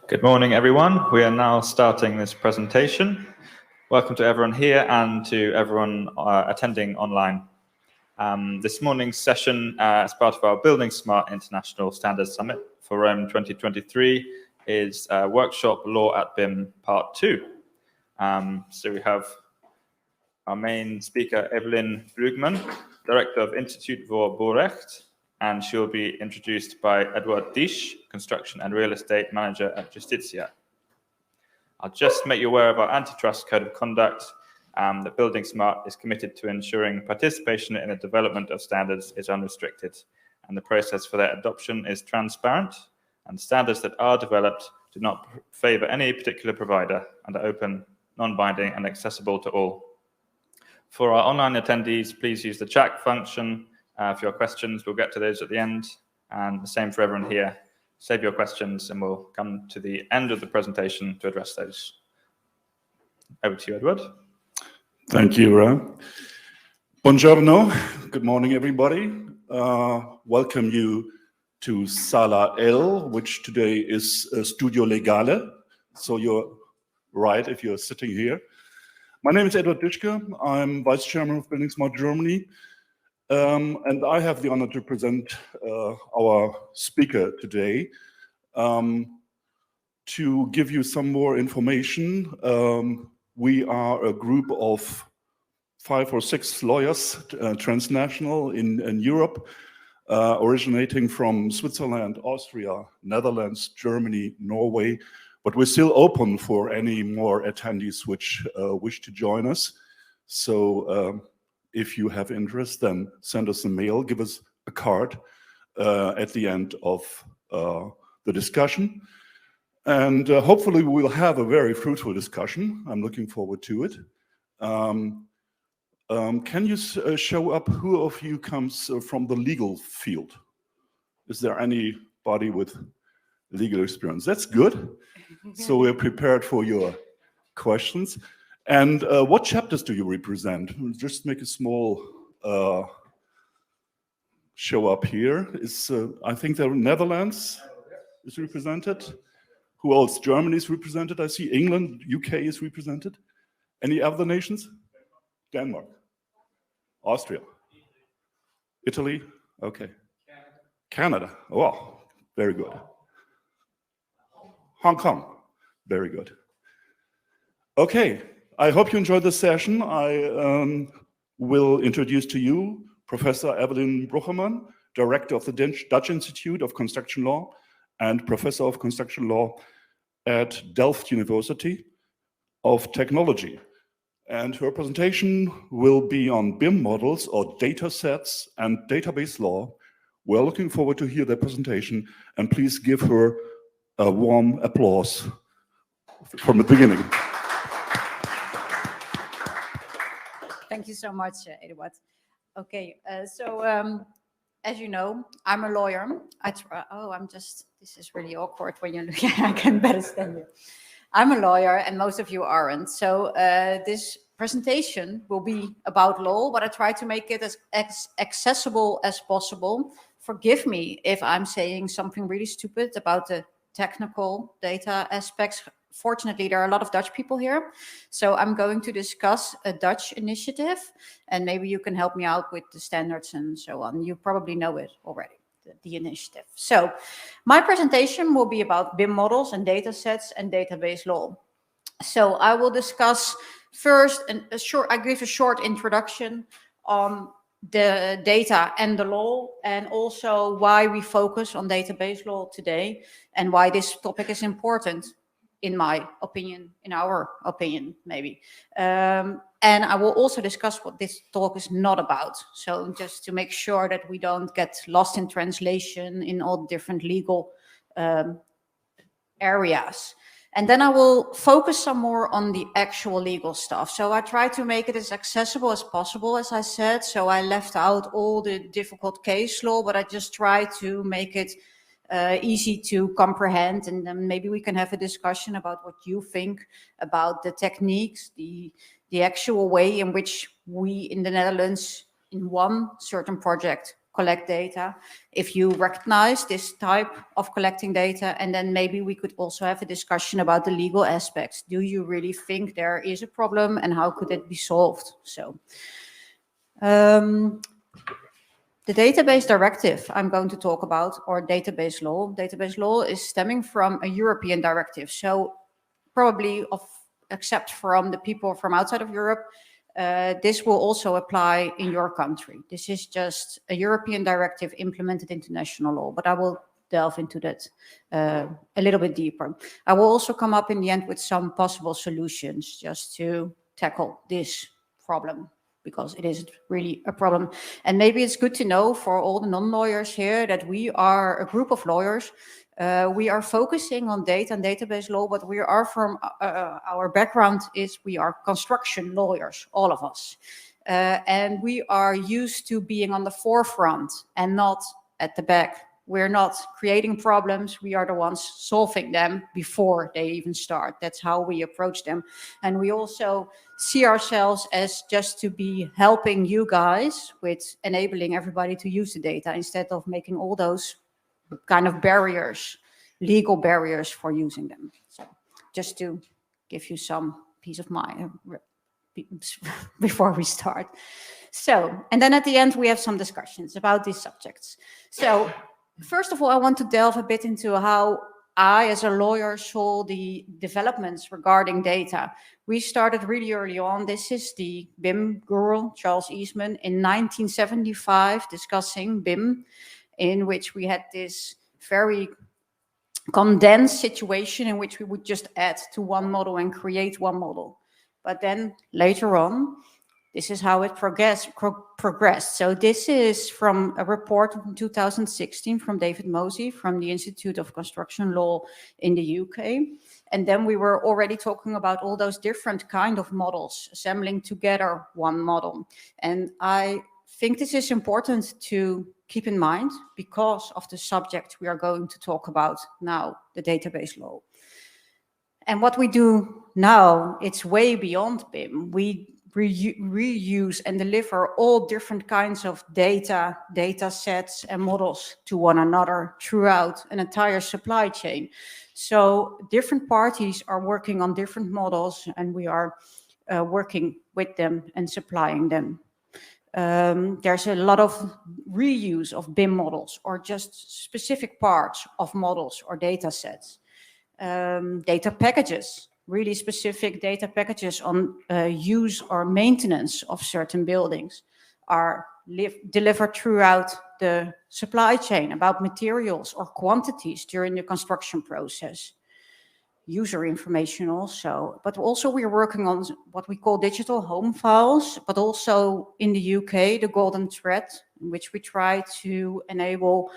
Good morning, everyone. We are now starting this presentation. Welcome to everyone here and to everyone attending online. This morning's session, as part of our BuildingSMART International Standards Summit for Rome 2023, is Workshop Law at BIM Part 2. So we have our main speaker, Evelien Bruggeman, Director of Institute voor Bouwrecht, and she'll be introduced by Eduard, Construction and Real Estate Manager at Justitia. I'll just make you aware of our antitrust code of conduct. That BuildingSMART is committed to ensuring participation in the development of standards is unrestricted, and the process for their adoption is transparent, and standards that are developed do not favor any particular provider and are open, non-binding, and accessible to all. For our online attendees, please use the chat function for your questions. We'll get to those at the end, and the same for everyone here. Save your questions and we'll come to the end of the presentation to address those. Over to you, Eduard. Thank you, Ra. Buongiorno. Good morning, everybody. Welcome you to Sala L, which today is Studio Legale. So you're right if you're sitting here. My name is Eduard Dischke. I'm Vice Chairman of BuildingSMART Germany. And I have the honor to present our speaker today. To give you some more information, we are a group of 5 or 6 lawyers, transnational in Europe, originating from Switzerland, Austria, Netherlands, Germany, Norway, but we're still open for any more attendees which wish to join us. So if you have interest, then send us a mail, give us a card at the end of the discussion. And hopefully we will have a very fruitful discussion. I'm looking forward to it. Can you show up who of you comes from the legal field? Is there anybody with legal experience? That's good. So we're prepared for your questions. And what chapters do you represent? We'll just make a small show up here. I think the Netherlands is represented. Who else? Germany is represented. I see England, UK is represented. Any other nations? Denmark. Austria. Italy. Okay. Canada. Oh, very good. Hong Kong. Very good. Okay. I hope you enjoyed this session. I will introduce to you Professor Evelien Bruggeman, Director of the Dutch Institute of Construction Law and Professor of Construction Law at Delft University of Technology. And her presentation will be on BIM models or data sets and database law. We're looking forward to hear that presentation, and please give her a warm applause from the beginning. Thank you so much, Eduard. Okay, as you know, I'm a lawyer. This is really awkward when you're looking. I can better stand here. I'm a lawyer and most of you aren't. So this presentation will be about law, but I try to make it as accessible as possible. Forgive me if I'm saying something really stupid about the technical data aspects. Fortunately, there are a lot of Dutch people here. So I'm going to discuss a Dutch initiative, and maybe you can help me out with the standards and so on. You probably know it already, the initiative. So my presentation will be about BIM models and data sets and database law. So I will discuss first, I give a short introduction on the data and the law, and also why we focus on database law today and why this topic is important. In my opinion, in our opinion, maybe. And I will also discuss what this talk is not about. So just to make sure that we don't get lost in translation in all different legal areas. And then I will focus some more on the actual legal stuff. So I try to make it as accessible as possible, as I said. So I left out all the difficult case law, but I just try to make it easy to comprehend, and then maybe we can have a discussion about what you think about the techniques, the actual way in which we in the Netherlands in one certain project collect data, if you recognize this type of collecting data, and then maybe we could also have a discussion about the legal aspects. Do you really think there is a problem, and how could it be solved? So the database directive I'm going to talk about, or database law. Database law is stemming from a European directive. So probably, except from the people from outside of Europe, this will also apply in your country. This is just a European directive implemented into national law, but I will delve into that a little bit deeper. I will also come up in the end with some possible solutions just to tackle this problem, because it is really a problem. And maybe it's good to know for all the non-lawyers here that we are a group of lawyers. We are focusing on data and database law, but we are from, our background is we are construction lawyers, all of us. And we are used to being on the forefront and not at the back. We're not creating problems, we are the ones solving them before they even start. That's how we approach them. And we also see ourselves as just to be helping you guys with enabling everybody to use the data, instead of making all those kind of barriers, legal barriers for using them. So just to give you some peace of mind before we start. So, and then at the end we have some discussions about these subjects. So first of all, I want to delve a bit into how I, as a lawyer, saw the developments regarding data. We started really early on. This is the BIM guru, Charles Eastman, in 1975, discussing BIM, in which we had this very condensed situation in which we would just add to one model and create one model. But then later on, this is how it progressed. So this is from a report from 2016 from David Mosey from the Institute of Construction Law in the UK. And then we were already talking about all those different kind of models, assembling together one model. And I think this is important to keep in mind because of the subject we are going to talk about now, the database law. And what we do now, it's way beyond BIM. We reuse and deliver all different kinds of data sets and models to one another throughout an entire supply chain. So different parties are working on different models, and we are working with them and supplying them. There's a lot of reuse of BIM models, or just specific parts of models or data sets. Data packages, really specific data packages on use or maintenance of certain buildings are delivered throughout the supply chain, about materials or quantities during the construction process. User information also, but also we're working on what we call digital home files, but also in the UK, the golden thread, in which we try to enable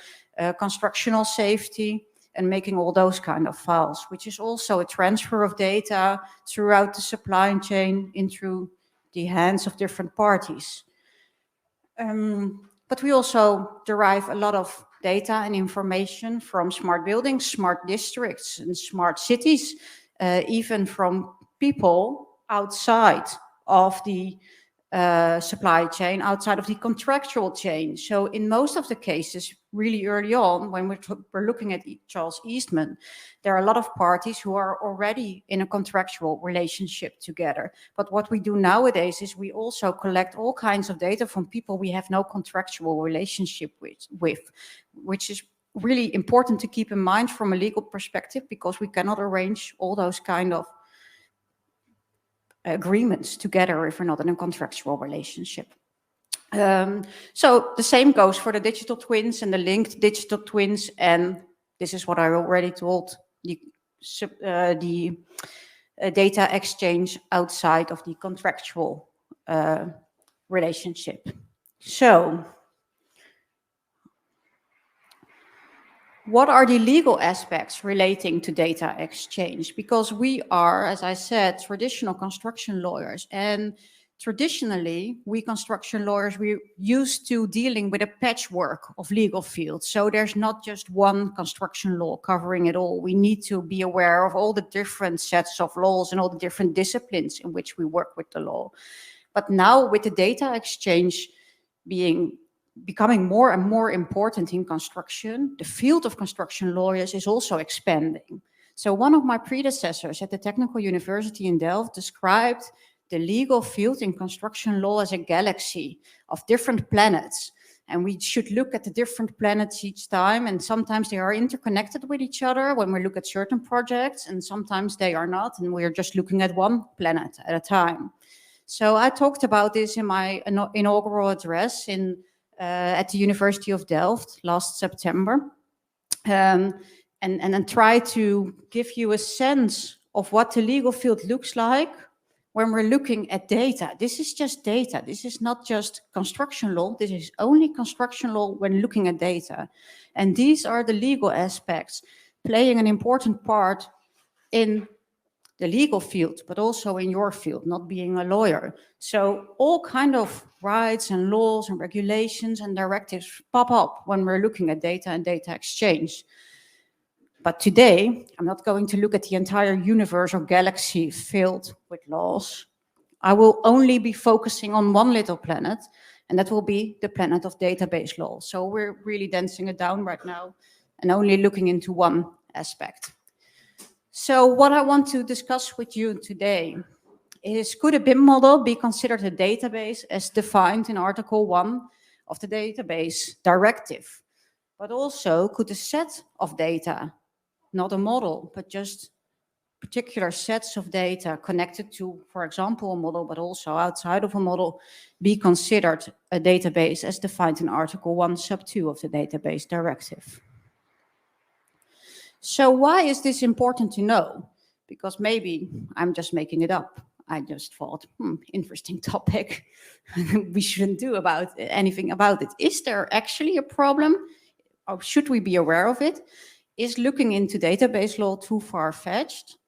constructional safety and making all those kind of files, which is also a transfer of data throughout the supply chain into the hands of different parties. But we also derive a lot of data and information from smart buildings, smart districts, and smart cities, even from people outside of the supply chain, outside of the contractual chain. So in most of the cases, really early on, when we're looking at Charles Eastman, there are a lot of parties who are already in a contractual relationship together. But what we do nowadays is we also collect all kinds of data from people we have no contractual relationship with, which is really important to keep in mind from a legal perspective, because we cannot arrange all those kind of agreements together if we're not in a contractual relationship. So the same goes for the digital twins and the linked digital twins, and this is what I already told, the data exchange outside of the contractual relationship. So what are the legal aspects relating to data exchange? Because we are, as I said, traditional construction lawyers, and traditionally, we construction lawyers, we're used to dealing with a patchwork of legal fields. So there's not just one construction law covering it all. We need to be aware of all the different sets of laws and all the different disciplines in which we work with the law. But now with the data exchange being becoming more and more important in construction, the field of construction lawyers is also expanding. So one of my predecessors at the Technical University in Delft described the legal field in construction law as a galaxy of different planets. And we should look at the different planets each time. And sometimes they are interconnected with each other when we look at certain projects, and sometimes they are not. And we're just looking at one planet at a time. So I talked about this in my inaugural address at the University of Delft last September. And then try to give you a sense of what the legal field looks like when we're looking at data. This is just data. This is not just construction law. This is only construction law when looking at data. And these are the legal aspects playing an important part in the legal field, but also in your field, not being a lawyer. So all kind of rights and laws and regulations and directives pop up when we're looking at data and data exchange. But today, I'm not going to look at the entire universe or galaxy filled with laws. I will only be focusing on one little planet, and that will be the planet of database law. So we're really dancing it down right now and only looking into one aspect. So what I want to discuss with you today is, could a BIM model be considered a database as defined in Article 1 of the database directive? But also, could a set of data, not a model, but just particular sets of data connected to, for example, a model, but also outside of a model, be considered a database as defined in Article 1, sub 2 of the database directive? So why is this important to know? Because maybe I'm just making it up. I just thought, interesting topic. We shouldn't do anything about it. Is there actually a problem? Or should we be aware of it? Is looking into database law too far-fetched?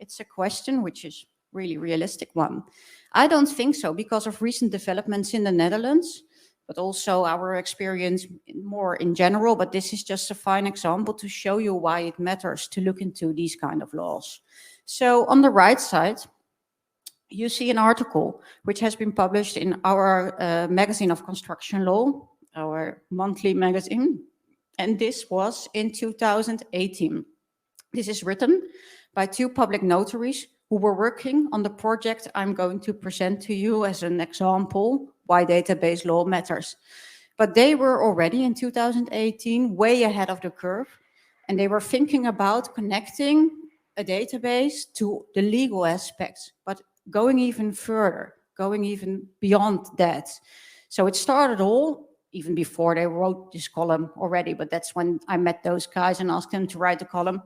It's a question which is really realistic one. I don't think so, because of recent developments in the Netherlands, but also our experience more in general. But this is just a fine example to show you why it matters to look into these kind of laws. So on the right side, you see an article which has been published in our magazine of construction law, our monthly magazine. And this was in 2018. This is written by two public notaries who were working on the project I'm going to present to you as an example why database law matters. But they were already in 2018 way ahead of the curve, and they were thinking about connecting a database to the legal aspects, but going even further, going even beyond that. So it started all even before they wrote this column already, but that's when I met those guys and asked them to write the column.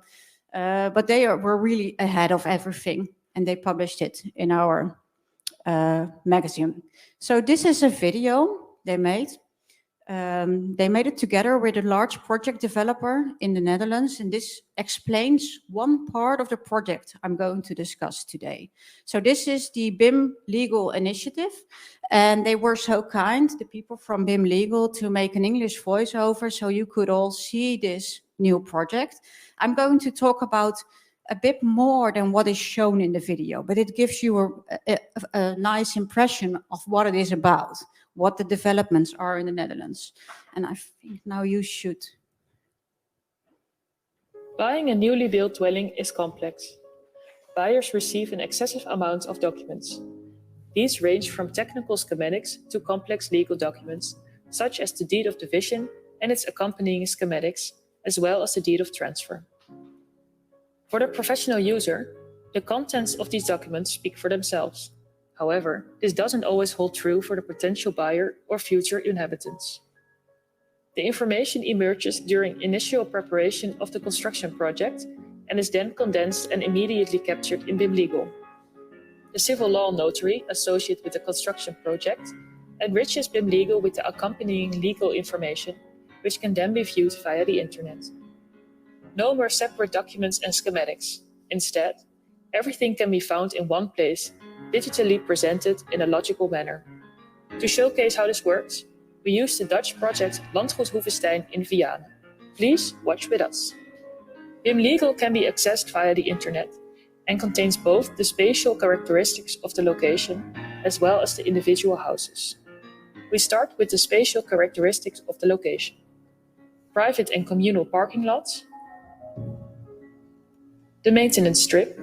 But they were really ahead of everything, and they published it in our magazine. So this is a video they made. They made it together with a large project developer in the Netherlands, and this explains one part of the project I'm going to discuss today. So this is the BIM Legal Initiative, and they were so kind, the people from BIM Legal, to make an English voiceover so you could all see this new project. I'm going to talk about a bit more than what is shown in the video, but it gives you a nice impression of what it is about, what the developments are in the Netherlands. And I think now you should. Buying a newly built dwelling is complex. Buyers receive an excessive amount of documents. These range from technical schematics to complex legal documents, such as the deed of division and its accompanying schematics, as well as the deed of transfer. For the professional user, the contents of these documents speak for themselves. However, this doesn't always hold true for the potential buyer or future inhabitants. The information emerges during initial preparation of the construction project and is then condensed and immediately captured in BIM Legal. The civil law notary associated with the construction project enriches BIM Legal with the accompanying legal information, which can then be viewed via the internet. No more separate documents and schematics. Instead, everything can be found in one place, digitally presented in a logical manner. To showcase how this works, we use the Dutch project Landgoed Hoevestein in Vianen. Please watch with us. BIM Legal can be accessed via the internet and contains both the spatial characteristics of the location as well as the individual houses. We start with the spatial characteristics of the location. Private and communal parking lots, the maintenance strip,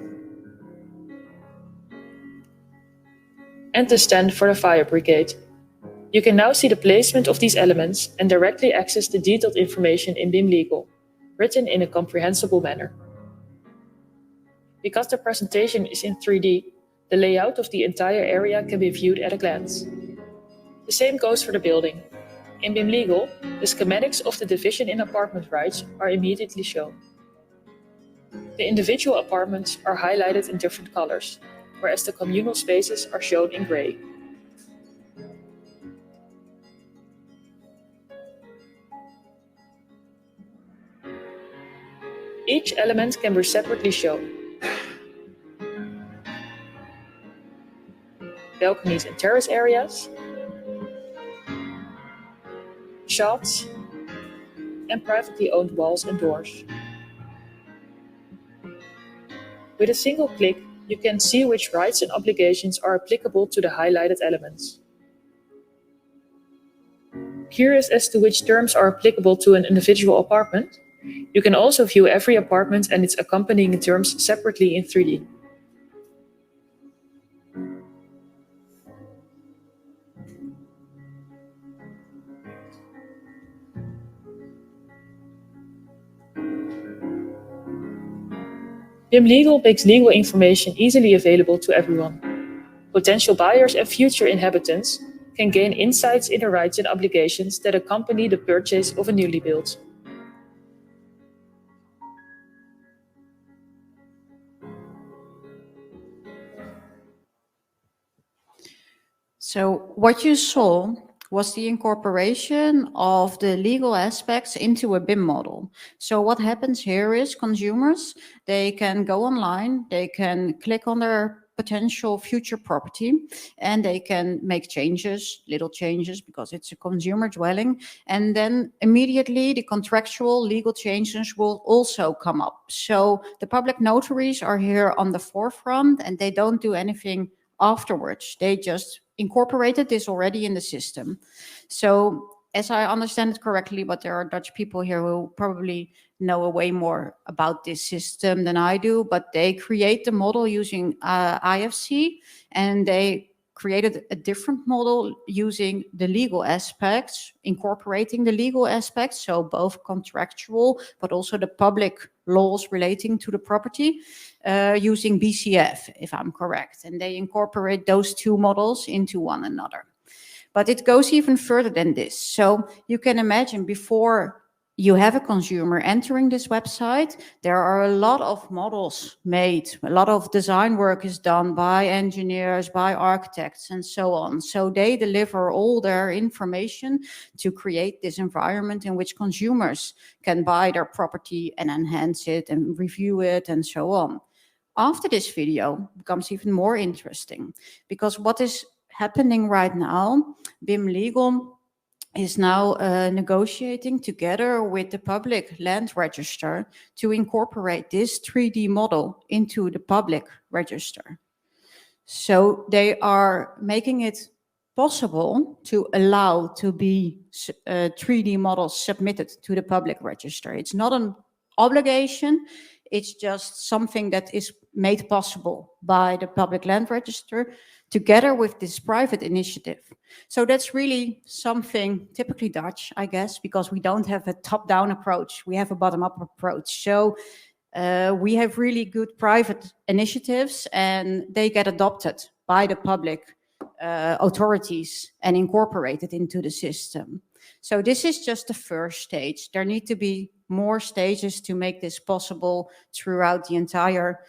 and the stand for the fire brigade. You can now see the placement of these elements and directly access the detailed information in BIM Legal, written in a comprehensible manner. Because the presentation is in 3D, the layout of the entire area can be viewed at a glance. The same goes for the building. In BIM Legal, the schematics of the division in apartment rights are immediately shown. The individual apartments are highlighted in different colors, whereas the communal spaces are shown in gray. Each element can be separately shown. Balconies and terrace areas, shafts, and privately owned walls and doors. With a single click, you can see which rights and obligations are applicable to the highlighted elements. Curious as to which terms are applicable to an individual apartment? You can also view every apartment and its accompanying terms separately in 3D. BIM Legal makes legal information easily available to everyone. Potential buyers and future inhabitants can gain insights in the rights and obligations that accompany the purchase of a newly built. So what you saw was the incorporation of the legal aspects into a BIM model. So what happens here is consumers, they can go online, they can click on their potential future property, and they can make changes, little changes, because it's a consumer dwelling. And then immediately the contractual legal changes will also come up. So the public notaries are here on the forefront, and they don't do anything afterwards. They just incorporated this already in the system. So as I understand it correctly, but there are Dutch people here who probably know way more about this system than I do, but they create the model using IFC, and they created a different model using the legal aspects, incorporating the legal aspects, so both contractual, but also the public laws relating to the property, using BCF, if I'm correct. And they incorporate those two models into one another. But it goes even further than this. So you can imagine, before you have a consumer entering this website, there are a lot of models made, a lot of design work is done by engineers, by architects, and so on. So they deliver all their information to create this environment in which consumers can buy their property and enhance it and review it and so on. After this video becomes even more interesting, because what is happening right now, BIM Legal is now negotiating together with the public land register to incorporate this 3D model into the public register. So they are making it possible to allow to be 3D models submitted to the public register. It's not an obligation, it's just something that is made possible by the public land register together with this private initiative. So that's really something typically Dutch, I guess, because we don't have a top-down approach, we have a bottom-up approach. So we have really good private initiatives, and they get adopted by the public authorities and incorporated into the system. So this is just the first stage. There need to be more stages to make this possible throughout the entire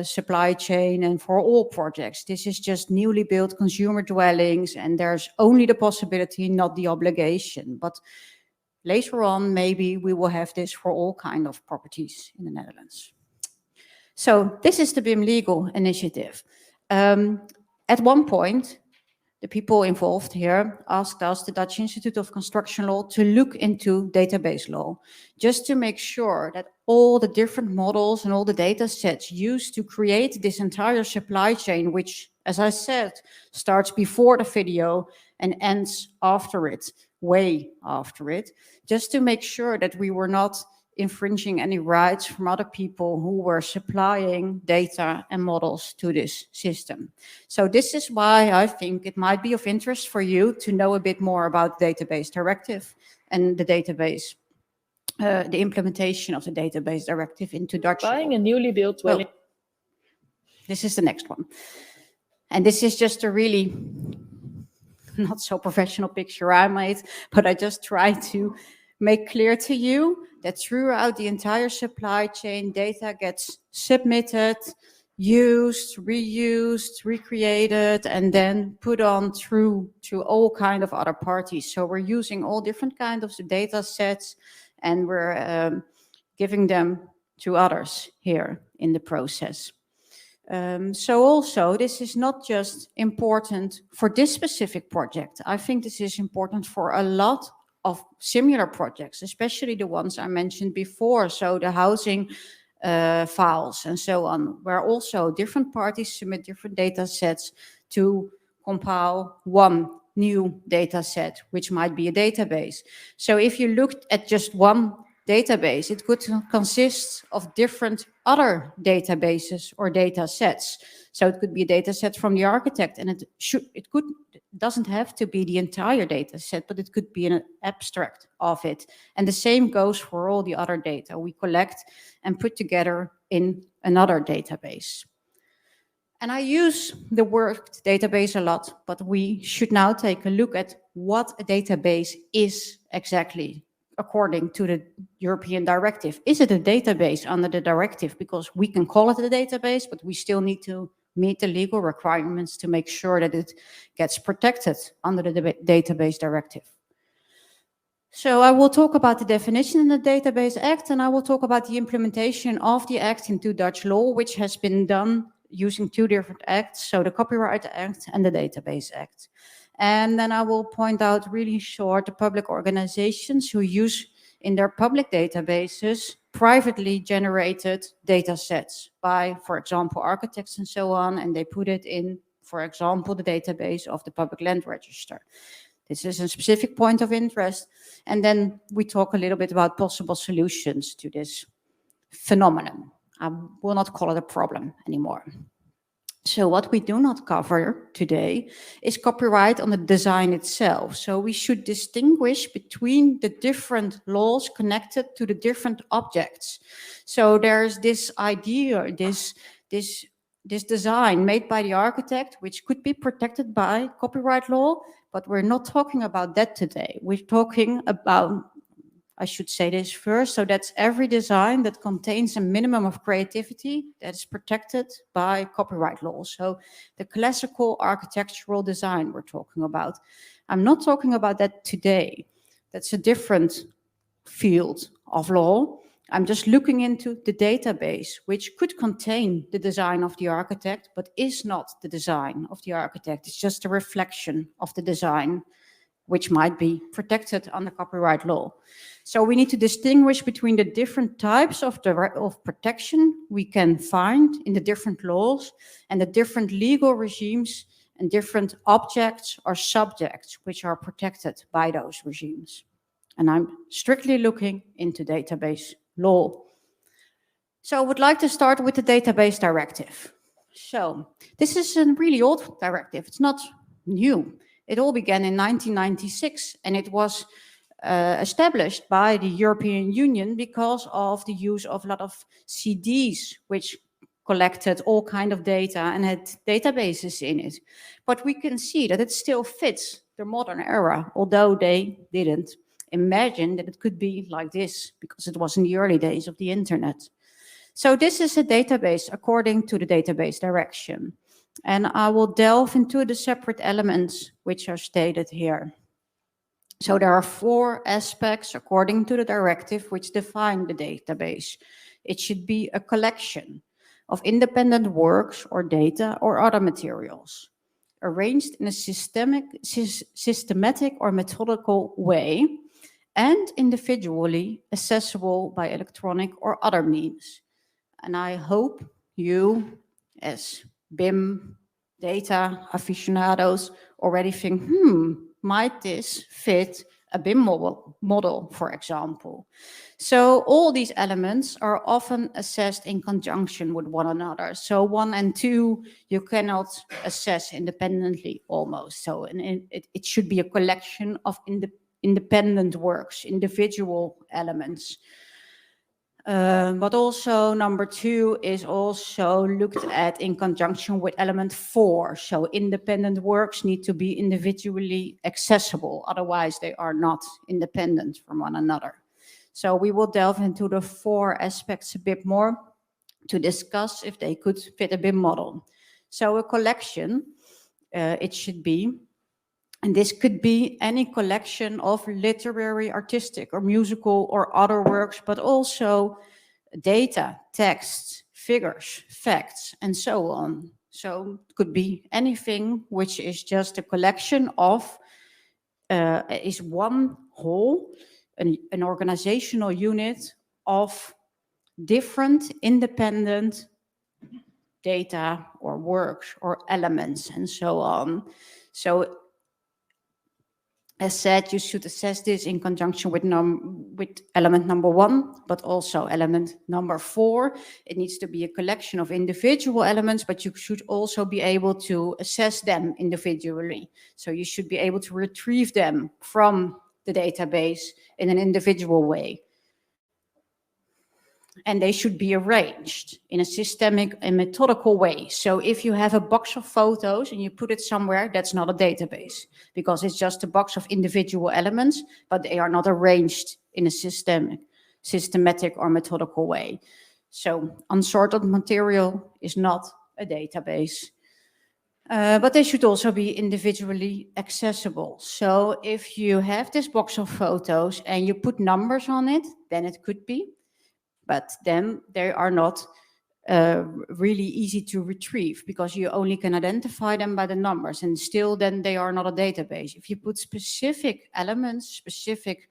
supply chain and for all projects. This is just newly built consumer dwellings, and there's only the possibility, not the obligation. But later on, maybe we will have this for all kind of properties in the Netherlands. So this is the BIM Legal initiative. At one point, the people involved here asked us, the Dutch Institute of Construction Law, to look into database law, just to make sure that all the different models and all the data sets used to create this entire supply chain, which, as I said, starts before the video and ends after it, way after it, just to make sure that we were not infringing any rights from other people who were supplying data and models to this system. So this is why I think it might be of interest for you to know a bit more about the database directive and the database, the implementation of the database directive into Dutch law. Buying a newly built dwelling. Oh, this is the next one. And this is just a really not so professional picture I made, but I just try to make clear to you that throughout the entire supply chain, data gets submitted, used, reused, recreated, and then put on through to all kind of other parties. So we're using all different kinds of data sets, and we're giving them to others here in the process. So also, this is not just important for this specific project. I think this is important for a lot of similar projects, especially the ones I mentioned before. So the housing files and so on, where also different parties submit different data sets to compile one new data set, which might be a database. So if you looked at just one database, it could consist of different other databases or data sets. So it could be a data set from the architect, and it doesn't have to be the entire data set, but it could be an abstract of it. And the same goes for all the other data we collect and put together in another database. And I use the word database a lot, but we should now take a look at what a database is exactly according to the European directive. Is it a database under the directive? Because we can call it a database, but we still need to meet the legal requirements to make sure that it gets protected under the database directive. So I will talk about the definition in the Database Act, and I will talk about the implementation of the Act into Dutch law, which has been done using two different acts, so the Copyright Act and the Database Act. And then I will point out really short the public organizations who use in their public databases privately generated data sets by, for example, architects and so on, and they put it in, for example, the database of the Public Land Register. This is a specific point of interest. And then we talk a little bit about possible solutions to this phenomenon. I will not call it a problem anymore. So what we do not cover today is copyright on the design itself. So we should distinguish between the different laws connected to the different objects. So there's this idea, this design made by the architect, which could be protected by copyright law, but we're not talking about that today. We're talking about, I should say this first, so that's every design that contains a minimum of creativity that is protected by copyright law. So the classical architectural design we're talking about. I'm not talking about that today. That's a different field of law. I'm just looking into the database, which could contain the design of the architect, but is not the design of the architect. It's just a reflection of the design, which might be protected under copyright law. So we need to distinguish between the different types of protection we can find in the different laws and the different legal regimes and different objects or subjects which are protected by those regimes. And I'm strictly looking into database law. So I would like to start with the database directive. So this is a really old directive. It's not new. It all began in 1996, and it was established by the European Union because of the use of a lot of CDs, which collected all kind of data and had databases in it. But we can see that it still fits the modern era, although they didn't imagine that it could be like this because it was in the early days of the internet. So this is a database according to the database direction. And I will delve into the separate elements which are stated here. So there are 4 aspects according to the directive which define the database. It should be a collection of independent works or data or other materials, arranged in a systematic or methodical way, and individually accessible by electronic or other means. And I hope you, as BIM data aficionados, already think, might this fit a BIM model, for example? So all these elements are often assessed in conjunction with one another. So 1 and 2, you cannot assess independently almost. So it should be a collection of independent works, individual elements. But also number 2 is also looked at in conjunction with element 4. So independent works need to be individually accessible. Otherwise, they are not independent from one another. So we will delve into the 4 aspects a bit more to discuss if they could fit a BIM model. So a collection, it should be, and this could be any collection of literary, artistic, or musical or other works, but also data, text, figures, facts, and so on. So it could be anything which is just a collection of, is one whole, an organizational unit of different independent data or works or elements and so on. So as said, you should assess this in conjunction with element number 1, but also element number 4. It needs to be a collection of individual elements, but you should also be able to assess them individually. So you should be able to retrieve them from the database in an individual way. And they should be arranged in a systemic and methodical way. So if you have a box of photos and you put it somewhere, that's not a database, because it's just a box of individual elements, but they are not arranged in a systematic or methodical way. So unsorted material is not a database. But they should also be individually accessible. So if you have this box of photos and you put numbers on it, then it could be. But then they are not really easy to retrieve, because you only can identify them by the numbers, and still then they are not a database. If you put specific elements, specific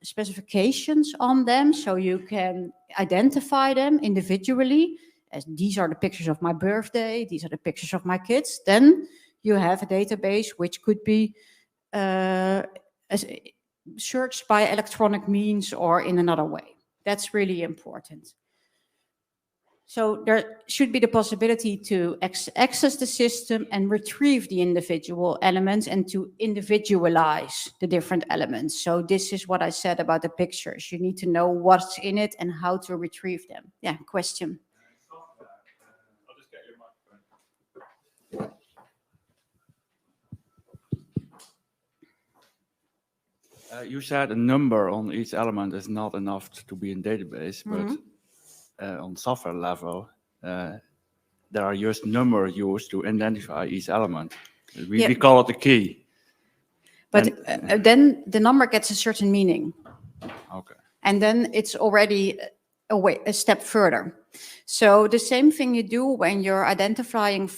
specifications on them, so you can identify them individually, as these are the pictures of my birthday, these are the pictures of my kids, then you have a database which could be searched by electronic means or in another way. That's really important. So there should be the possibility to access the system and retrieve the individual elements and to individualize the different elements. So this is what I said about the pictures. You need to know what's in it and how to retrieve them. Yeah, question. I'll just get your microphone. You said a number on each element is not enough to be in database, but on software level, there are just numbers used to identify each element. We call it a key. But then the number gets a certain meaning. Okay. And then it's already a step further. So the same thing you do when you're identifying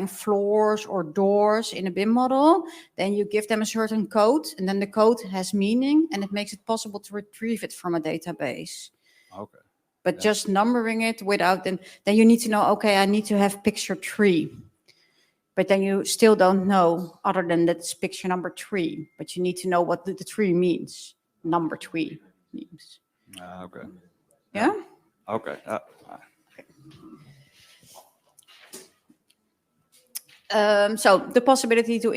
floors or doors in a BIM model, then you give them a certain code, and then the code has meaning, and it makes it possible to retrieve it from a database. Okay. But just numbering it without then you need to know, okay, I need to have picture 3. But then you still don't know, other than that's picture number 3, but you need to know what the 3 means, number 3 means. Okay. Yeah? Okay. So the possibility to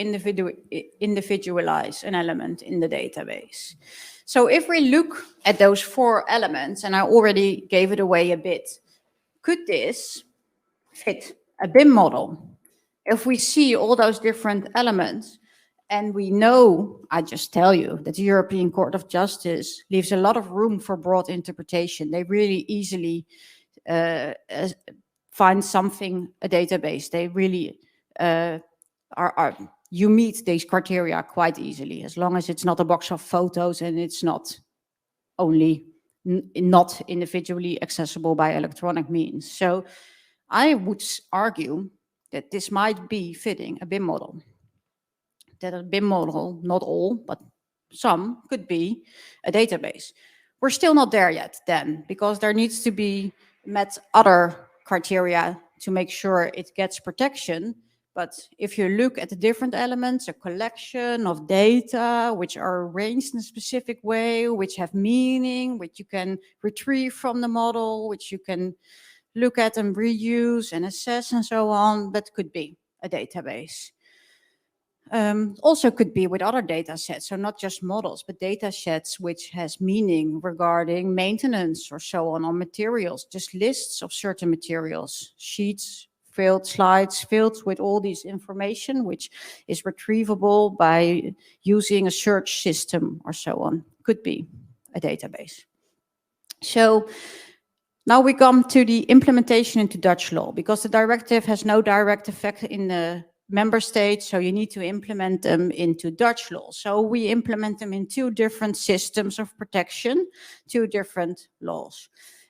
individualize an element in the database. So if we look at those 4 elements, and I already gave it away a bit, could this fit a BIM model? If we see all those different elements, and we know, I just tell you, that the European Court of Justice leaves a lot of room for broad interpretation. They really easily find something, a database. They really you meet these criteria quite easily, as long as it's not a box of photos and it's not only not individually accessible by electronic means. So I would argue that this might be fitting a BIM model. That a BIM model, not all, but some could be a database. We're still not there yet then, because there needs to be met other criteria to make sure it gets protection. But if you look at the different elements, a collection of data which are arranged in a specific way, which have meaning, which you can retrieve from the model, which you can look at and reuse and assess and so on, that could be a database. Also could be with other data sets, so not just models, but data sets which has meaning regarding maintenance or so on materials, just lists of certain materials, sheets filled, slides filled with all this information, which is retrievable by using a search system or so on, could be a database. So now we come to the implementation into Dutch law, because the directive has no direct effect in the member states, so you need to implement them into Dutch law. So we implement them in 2 different systems of protection, 2 different laws.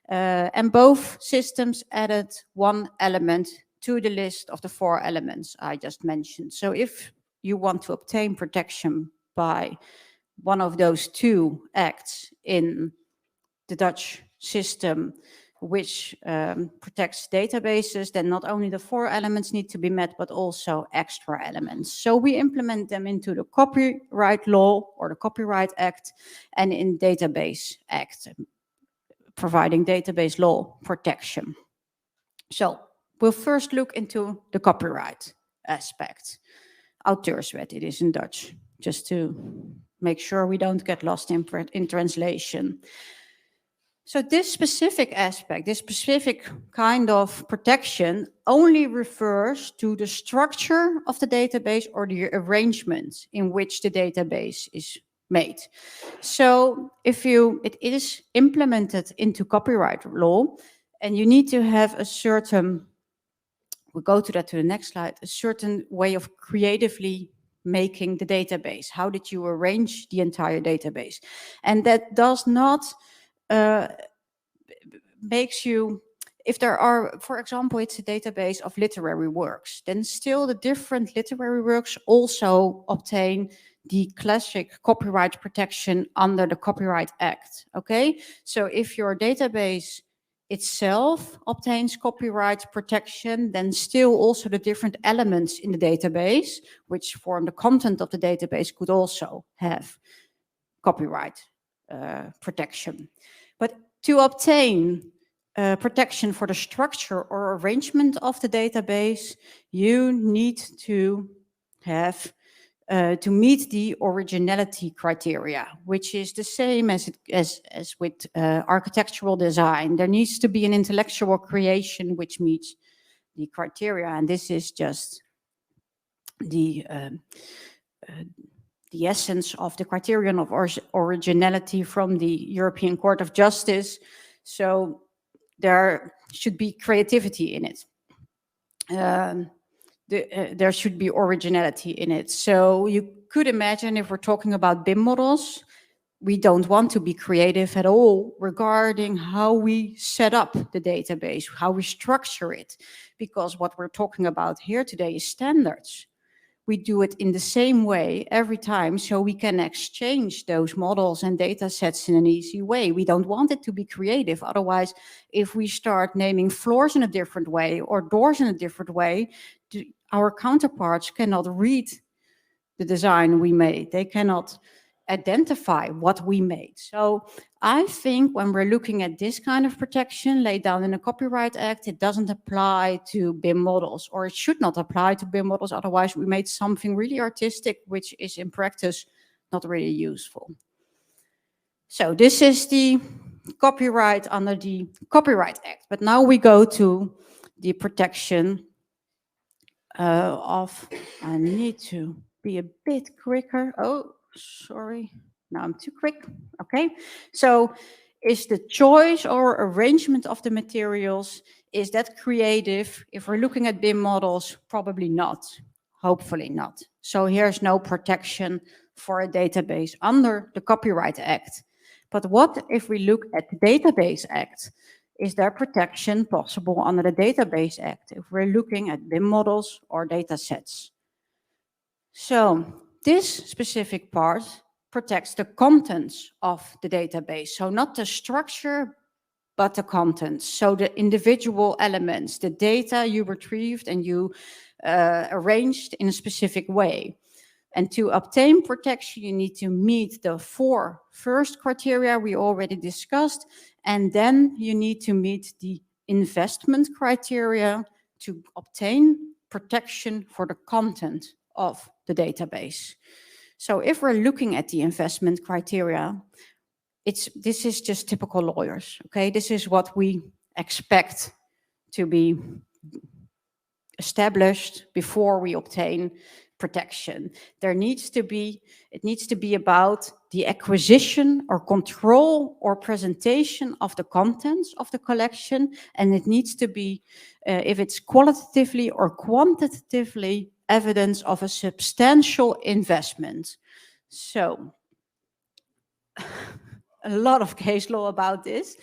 And both systems added 1 element to the list of the 4 elements I just mentioned. So if you want to obtain protection by one of those 2 acts in the Dutch system, which protects databases, then not only the 4 elements need to be met, but also extra elements. So we implement them into the Copyright Law or the Copyright Act and in Database Act, providing database law protection. So we'll first look into the copyright aspect. Auteurswet, it is in Dutch, just to make sure we don't get lost in translation. So this specific aspect, this specific kind of protection only refers to the structure of the database or the arrangement in which the database is made. So if it is implemented into copyright law, and you need to have a certain, we'll go to the next slide, a certain way of creatively making the database. How did you arrange the entire database? And that does not makes you, if there are, for example, it's a database of literary works, then still the different literary works also obtain the classic copyright protection under the Copyright Act, okay? So if your database itself obtains copyright protection, then still also the different elements in the database, which form the content of the database, could also have copyright protection. But to obtain protection for the structure or arrangement of the database, you need to have to meet the originality criteria, which is the same as with architectural design. There needs to be an intellectual creation which meets the criteria, and this is just the essence of the criterion of originality from the European Court of Justice. So there should be creativity in it. There should be originality in it. So you could imagine, if we're talking about BIM models, we don't want to be creative at all regarding how we set up the database, how we structure it, because what we're talking about here today is standards. We do it in the same way every time, so we can exchange those models and data sets in an easy way. We don't want it to be creative. Otherwise, if we start naming floors in a different way or doors in a different way, our counterparts cannot read the design we made. They cannot identify what we made. So I think when we're looking at this kind of protection laid down in the Copyright Act, it doesn't apply to BIM models, or it should not apply to BIM models. Otherwise, we made something really artistic, which is in practice not really useful. So this is the copyright under the Copyright Act. But now we go to the protection of, I need to be a bit quicker. Oh, sorry, now I'm too quick. Okay, so is the choice or arrangement of the materials, is that creative? If we're looking at BIM models, probably not, hopefully not. So here's no protection for a database under the Copyright Act. But what if we look at the Database Act? Is there protection possible under the Database Act if we're looking at BIM models or data sets? So this specific part protects the contents of the database. So not the structure, but the contents. So the individual elements, the data you retrieved and you arranged in a specific way. And to obtain protection, you need to meet the 4 first criteria we already discussed. And then you need to meet the investment criteria to obtain protection for the content of the database. So if we're looking at the investment criteria, this is just typical lawyers, okay? This is what we expect to be established before we obtain protection. It needs to be about the acquisition or control or presentation of the contents of the collection, and it needs to be, if it's qualitatively or quantitatively, evidence of a substantial investment. So, a lot of case law about this,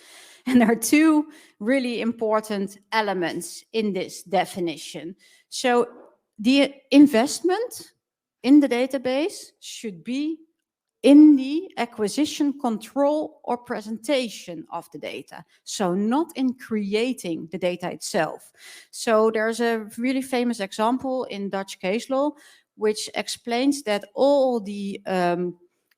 and there are 2 really important elements in this definition. So, the investment in the database should be in the acquisition, control, or presentation of the data. So not in creating the data itself. So there's a really famous example in Dutch case law, which explains that all the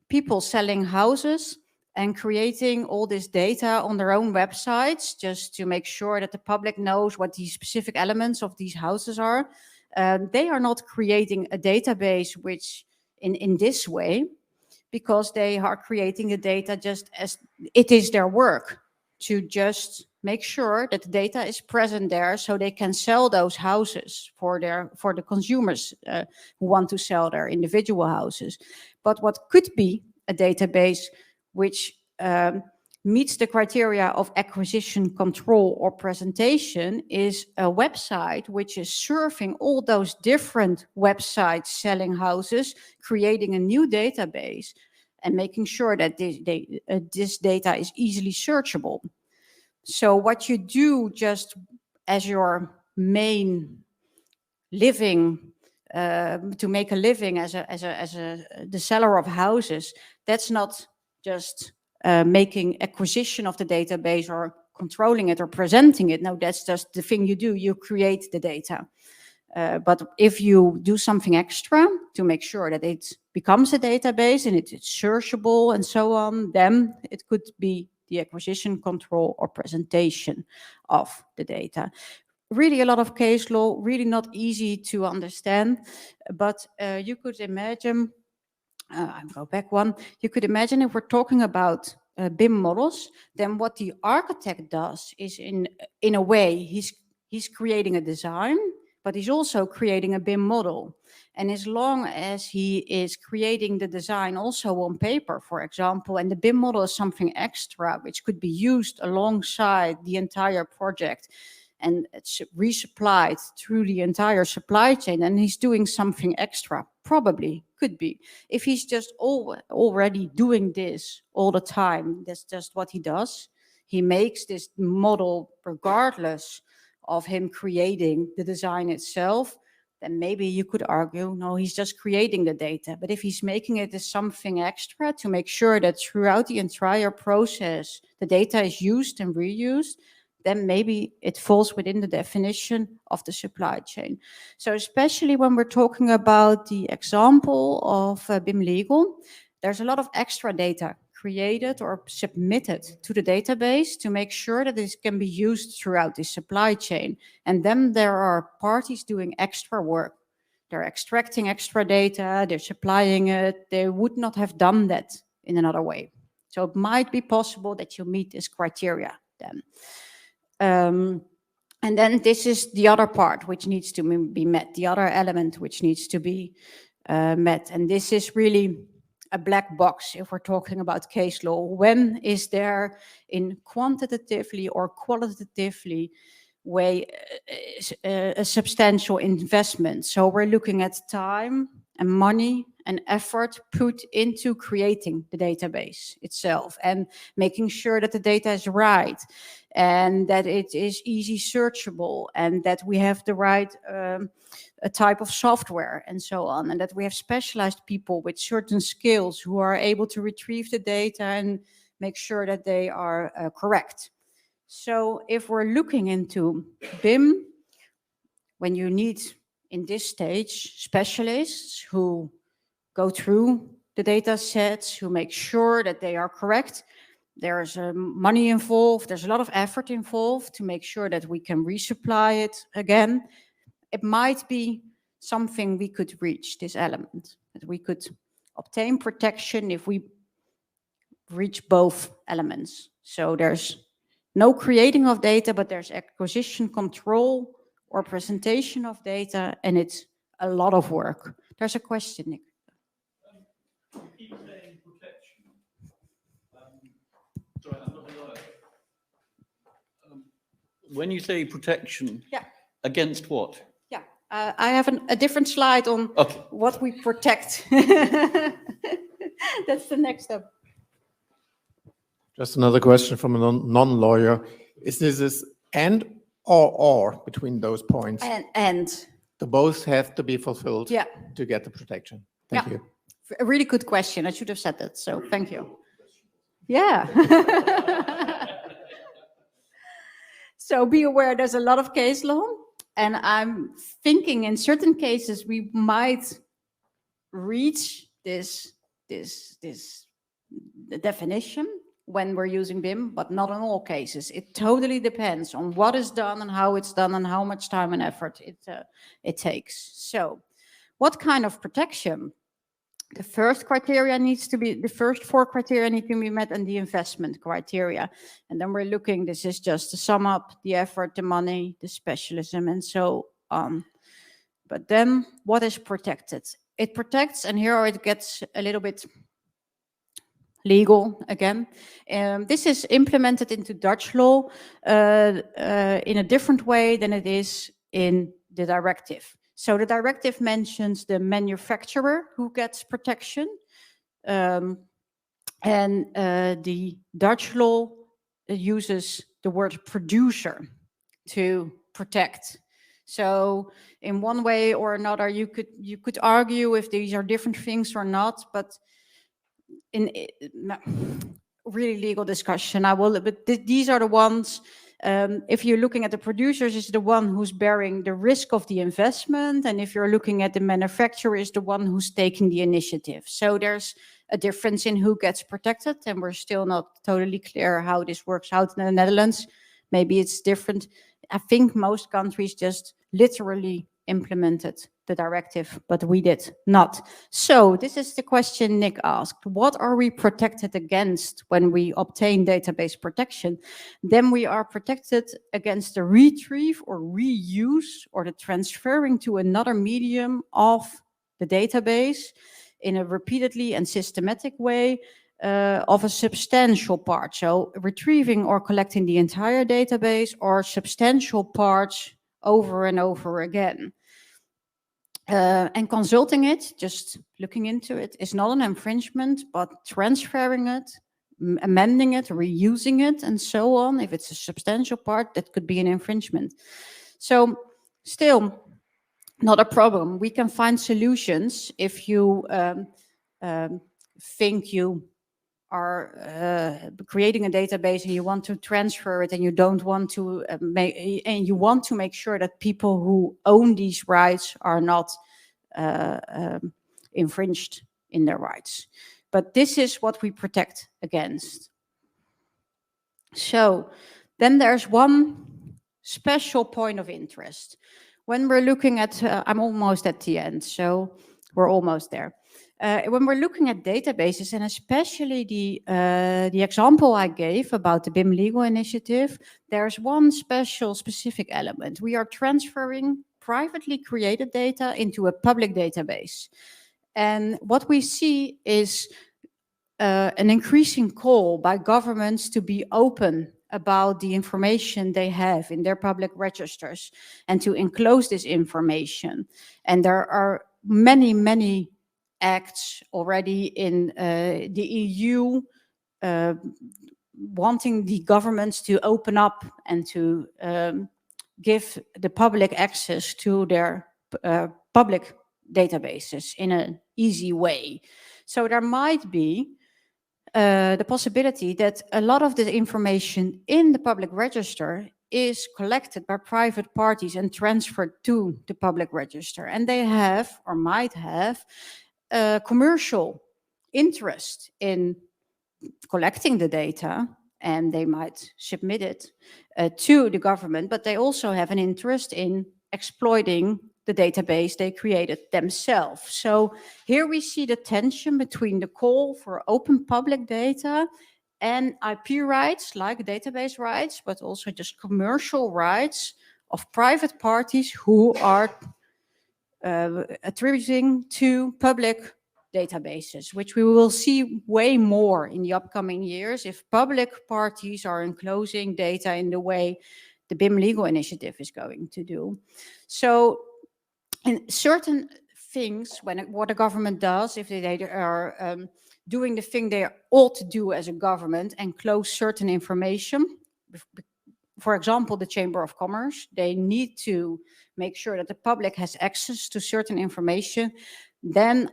people selling houses and creating all this data on their own websites, just to make sure that the public knows what the specific elements of these houses are, they are not creating a database which in this way, because they are creating the data just as it is their work to just make sure that the data is present there so they can sell those houses for the consumers who want to sell their individual houses. But what could be a database which meets the criteria of acquisition, control, or presentation is a website which is surfing all those different websites selling houses, creating a new database, and making sure that this data is easily searchable. So what you do just as your main living, to make a living as the seller of houses, that's not just making acquisition of the database or controlling it or presenting it. No, that's just the thing you do. You create the data. But if you do something extra to make sure that it becomes a database and it's searchable and so on, then it could be the acquisition, control, or presentation of the data. Really a lot of case law, really not easy to understand, but you could imagine, I'll go back one. You could imagine if we're talking about BIM models, then what the architect does is in a way, he's creating a design, but he's also creating a BIM model. And as long as he is creating the design also on paper, for example, and the BIM model is something extra, which could be used alongside the entire project, and it's resupplied through the entire supply chain, and he's doing something extra, probably, could be. If he's just already doing this all the time, that's just what he does. He makes this model regardless of him creating the design itself, then maybe you could argue, no, he's just creating the data. But if he's making it as something extra to make sure that throughout the entire process, the data is used and reused, then maybe it falls within the definition of the supply chain. So especially when we're talking about the example of BIM Legal, there's a lot of extra data created or submitted to the database to make sure that this can be used throughout the supply chain. And then there are parties doing extra work. They're extracting extra data, they're supplying it. They would not have done that in another way. So it might be possible that you meet this criteria then. And then this is the other part which needs to be met, the other element which needs to be met. And this is really a black box if we're talking about case law. When is there in quantitatively or qualitatively way a substantial investment? So we're looking at time and money and effort put into creating the database itself and making sure that the data is right and that it is easy searchable and that we have the right a type of software and so on, and that we have specialized people with certain skills who are able to retrieve the data and make sure that they are correct. So if we're looking into BIM, when you need, in this stage, specialists who go through the data sets, who make sure that they are correct, there's money involved, there's a lot of effort involved to make sure that we can resupply it again. It might be something we could reach, this element, that we could obtain protection if we reach both elements. So there's no creating of data, but there's acquisition, control, or presentation of data, and it's a lot of work. There's a question, Nick. You keep saying protection. Sorry, I'm not a lawyer. When you say protection, Yeah. against what? Yeah, I have a different slide on what we protect. That's the next step. Just another question from a non-lawyer. Is this and or between those points? And. The both have to be fulfilled Yeah. to get the protection. Thank you. A really good question. I should have said that, so thank you. Yeah. So be aware there's a lot of case law, and I'm thinking in certain cases we might reach this the definition when we're using BIM, but not in all cases. It totally depends on what is done and how it's done and how much time and effort it takes. So what kind of protection? The first criteria needs to be, the first 4 criteria need to be met, and the investment criteria. And then we're looking, this is just to sum up the effort, the money, the specialism, and so on. But then what is protected? It protects, and here it gets a little bit legal again. This is implemented into Dutch law in a different way than it is in the directive. So the directive mentions the manufacturer who gets protection, and the Dutch law uses the word producer to protect. So in one way or another, you could argue if these are different things or not, but in really legal discussion, but these are the ones. If you're looking at the producers, is the one who's bearing the risk of the investment, and if you're looking at the manufacturer, is the one who's taking the initiative. So there's a difference in who gets protected, and we're still not totally clear how this works out in the Netherlands. Maybe it's different. I think most countries just literally implemented the directive, but we did not. So this is the question Nick asked. What are we protected against when we obtain database protection? Then we are protected against the retrieve or reuse or the transferring to another medium of the database in a repeatedly and systematic way of a substantial part. So retrieving or collecting the entire database or substantial parts over and over again. And consulting it, just looking into it, is not an infringement, but transferring it, amending it, reusing it, and so on. If it's a substantial part, that could be an infringement. So still not a problem. We can find solutions if you think you are creating a database and you want to transfer it, and you don't want to you want to make sure that people who own these rights are not infringed in their rights. But this is what we protect against. So then there's one special point of interest. When we're looking at, I'm almost at the end, so we're almost there. When we're looking at databases, and especially the example I gave about the BIM legal initiative, there's one specific element. We are transferring privately created data into a public database. And what we see is an increasing call by governments to be open about the information they have in their public registers and to enclose this information. And there are many acts already in the EU wanting the governments to open up and to give the public access to their public databases in an easy way. So there might be the possibility that a lot of the information in the public register is collected by private parties and transferred to the public register. And they have, or might have, commercial interest in collecting the data, and they might submit it to the government, but they also have an interest in exploiting the database they created themselves. So here we see the tension between the call for open public data and IP rights, like database rights, but also just commercial rights of private parties who are attributing to public databases, which we will see way more in the upcoming years if public parties are enclosing data in the way the BIM legal initiative is going to do. So in certain things, what a government does, if they are doing the thing they ought to do as a government and close certain information, for example, the Chamber of Commerce, they need to make sure that the public has access to certain information, then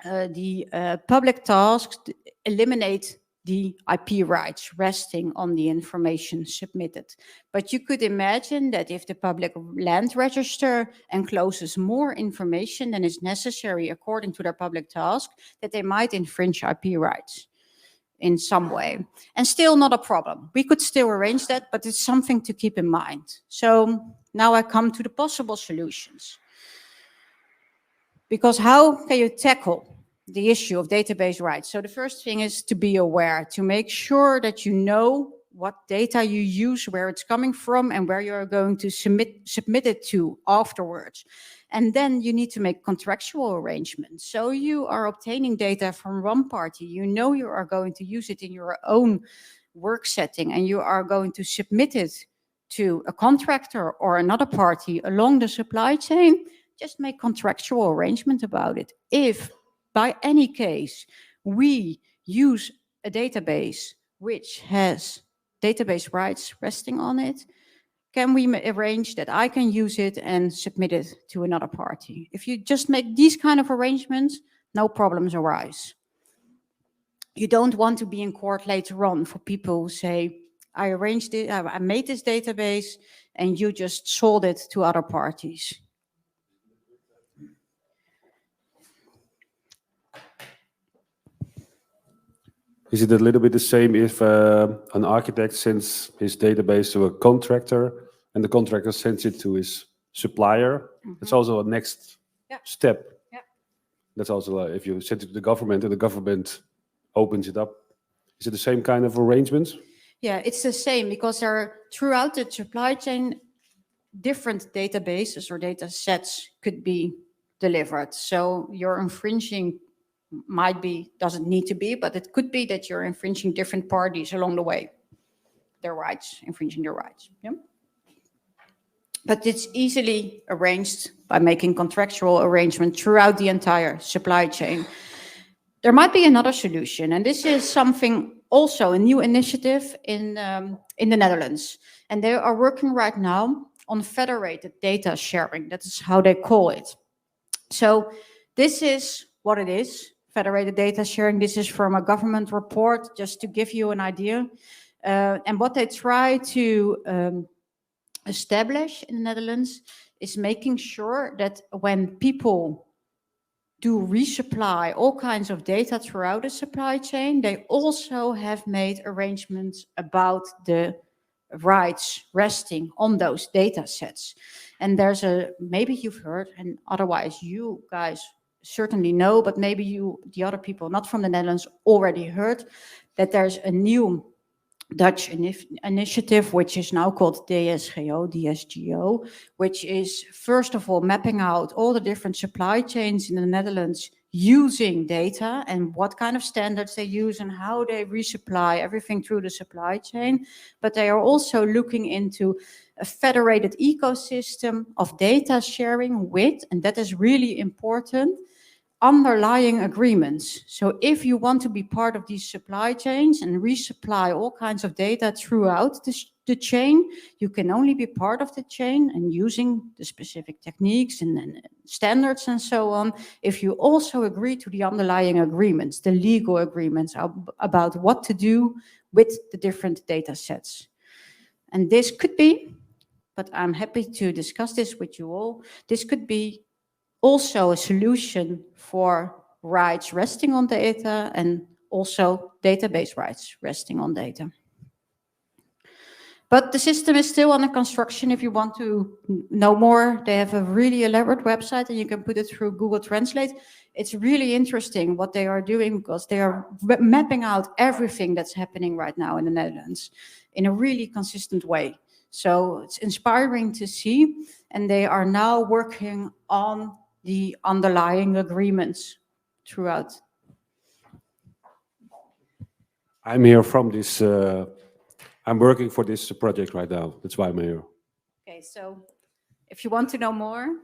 the public tasks eliminate the IP rights resting on the information submitted. But you could imagine that if the public land register encloses more information than is necessary according to their public task, that they might infringe IP rights in some way. And still not a problem. We could still arrange that, but it's something to keep in mind. So now I come to the possible solutions. Because how can you tackle the issue of database rights? So the first thing is to be aware, to make sure that you know what data you use, where it's coming from, and where you're going to submit it to afterwards. And then you need to make contractual arrangements. So you are obtaining data from one party, you know you are going to use it in your own work setting, and you are going to submit it to a contractor or another party along the supply chain. Just make contractual arrangement about it. If by any case we use a database which has database rights resting on it, can we arrange that I can use it and submit it to another party? If you just make these kind of arrangements, no problems arise. You don't want to be in court later on for people who say, I arranged it, I made this database, and you just sold it to other parties. Is it a little bit the same if an architect sends his database to a contractor and the contractor sends it to his supplier? Mm-hmm. It's also a next step. Yeah. That's also if you send it to the government and the government opens it up. Is it the same kind of arrangements? Yeah, it's the same because there are throughout the supply chain, different databases or data sets could be delivered. So you're infringing might be, doesn't need to be, but it could be that you're infringing different parties along the way, their rights, infringing their rights. Yeah? But it's easily arranged by making contractual arrangement throughout the entire supply chain. There might be another solution, and this is something also a new initiative in the Netherlands, and they are working right now on federated data sharing. That is how they call it. So this is what it is. Federated data sharing. This is from a government report, just to give you an idea. And what they try to establish in the Netherlands is making sure that when people do resupply all kinds of data throughout the supply chain, they also have made arrangements about the rights resting on those data sets. And there's maybe you've heard, and otherwise you guys certainly know, but maybe you, the other people not from the Netherlands, already heard that there's a new Dutch initiative, which is now called DSGO, which is first of all mapping out all the different supply chains in the Netherlands using data and what kind of standards they use and how they resupply everything through the supply chain. But they are also looking into a federated ecosystem of data sharing with, and that is really important, underlying agreements. So if you want to be part of these supply chains and resupply all kinds of data throughout the chain, you can only be part of the chain and using the specific techniques and standards and so on, if you also agree to the underlying agreements, the legal agreements about what to do with the different data sets. And this could be, but I'm happy to discuss this with you all, this could be also a solution for rights resting on data and also database rights resting on data. But the system is still under construction. If you want to know more, they have a really elaborate website and you can put it through Google Translate. It's really interesting what they are doing because they are mapping out everything that's happening right now in the Netherlands in a really consistent way. So it's inspiring to see, and they are now working on the underlying agreements throughout. I'm here from this, I'm working for this project right now. That's why I'm here. Okay, so if you want to know more.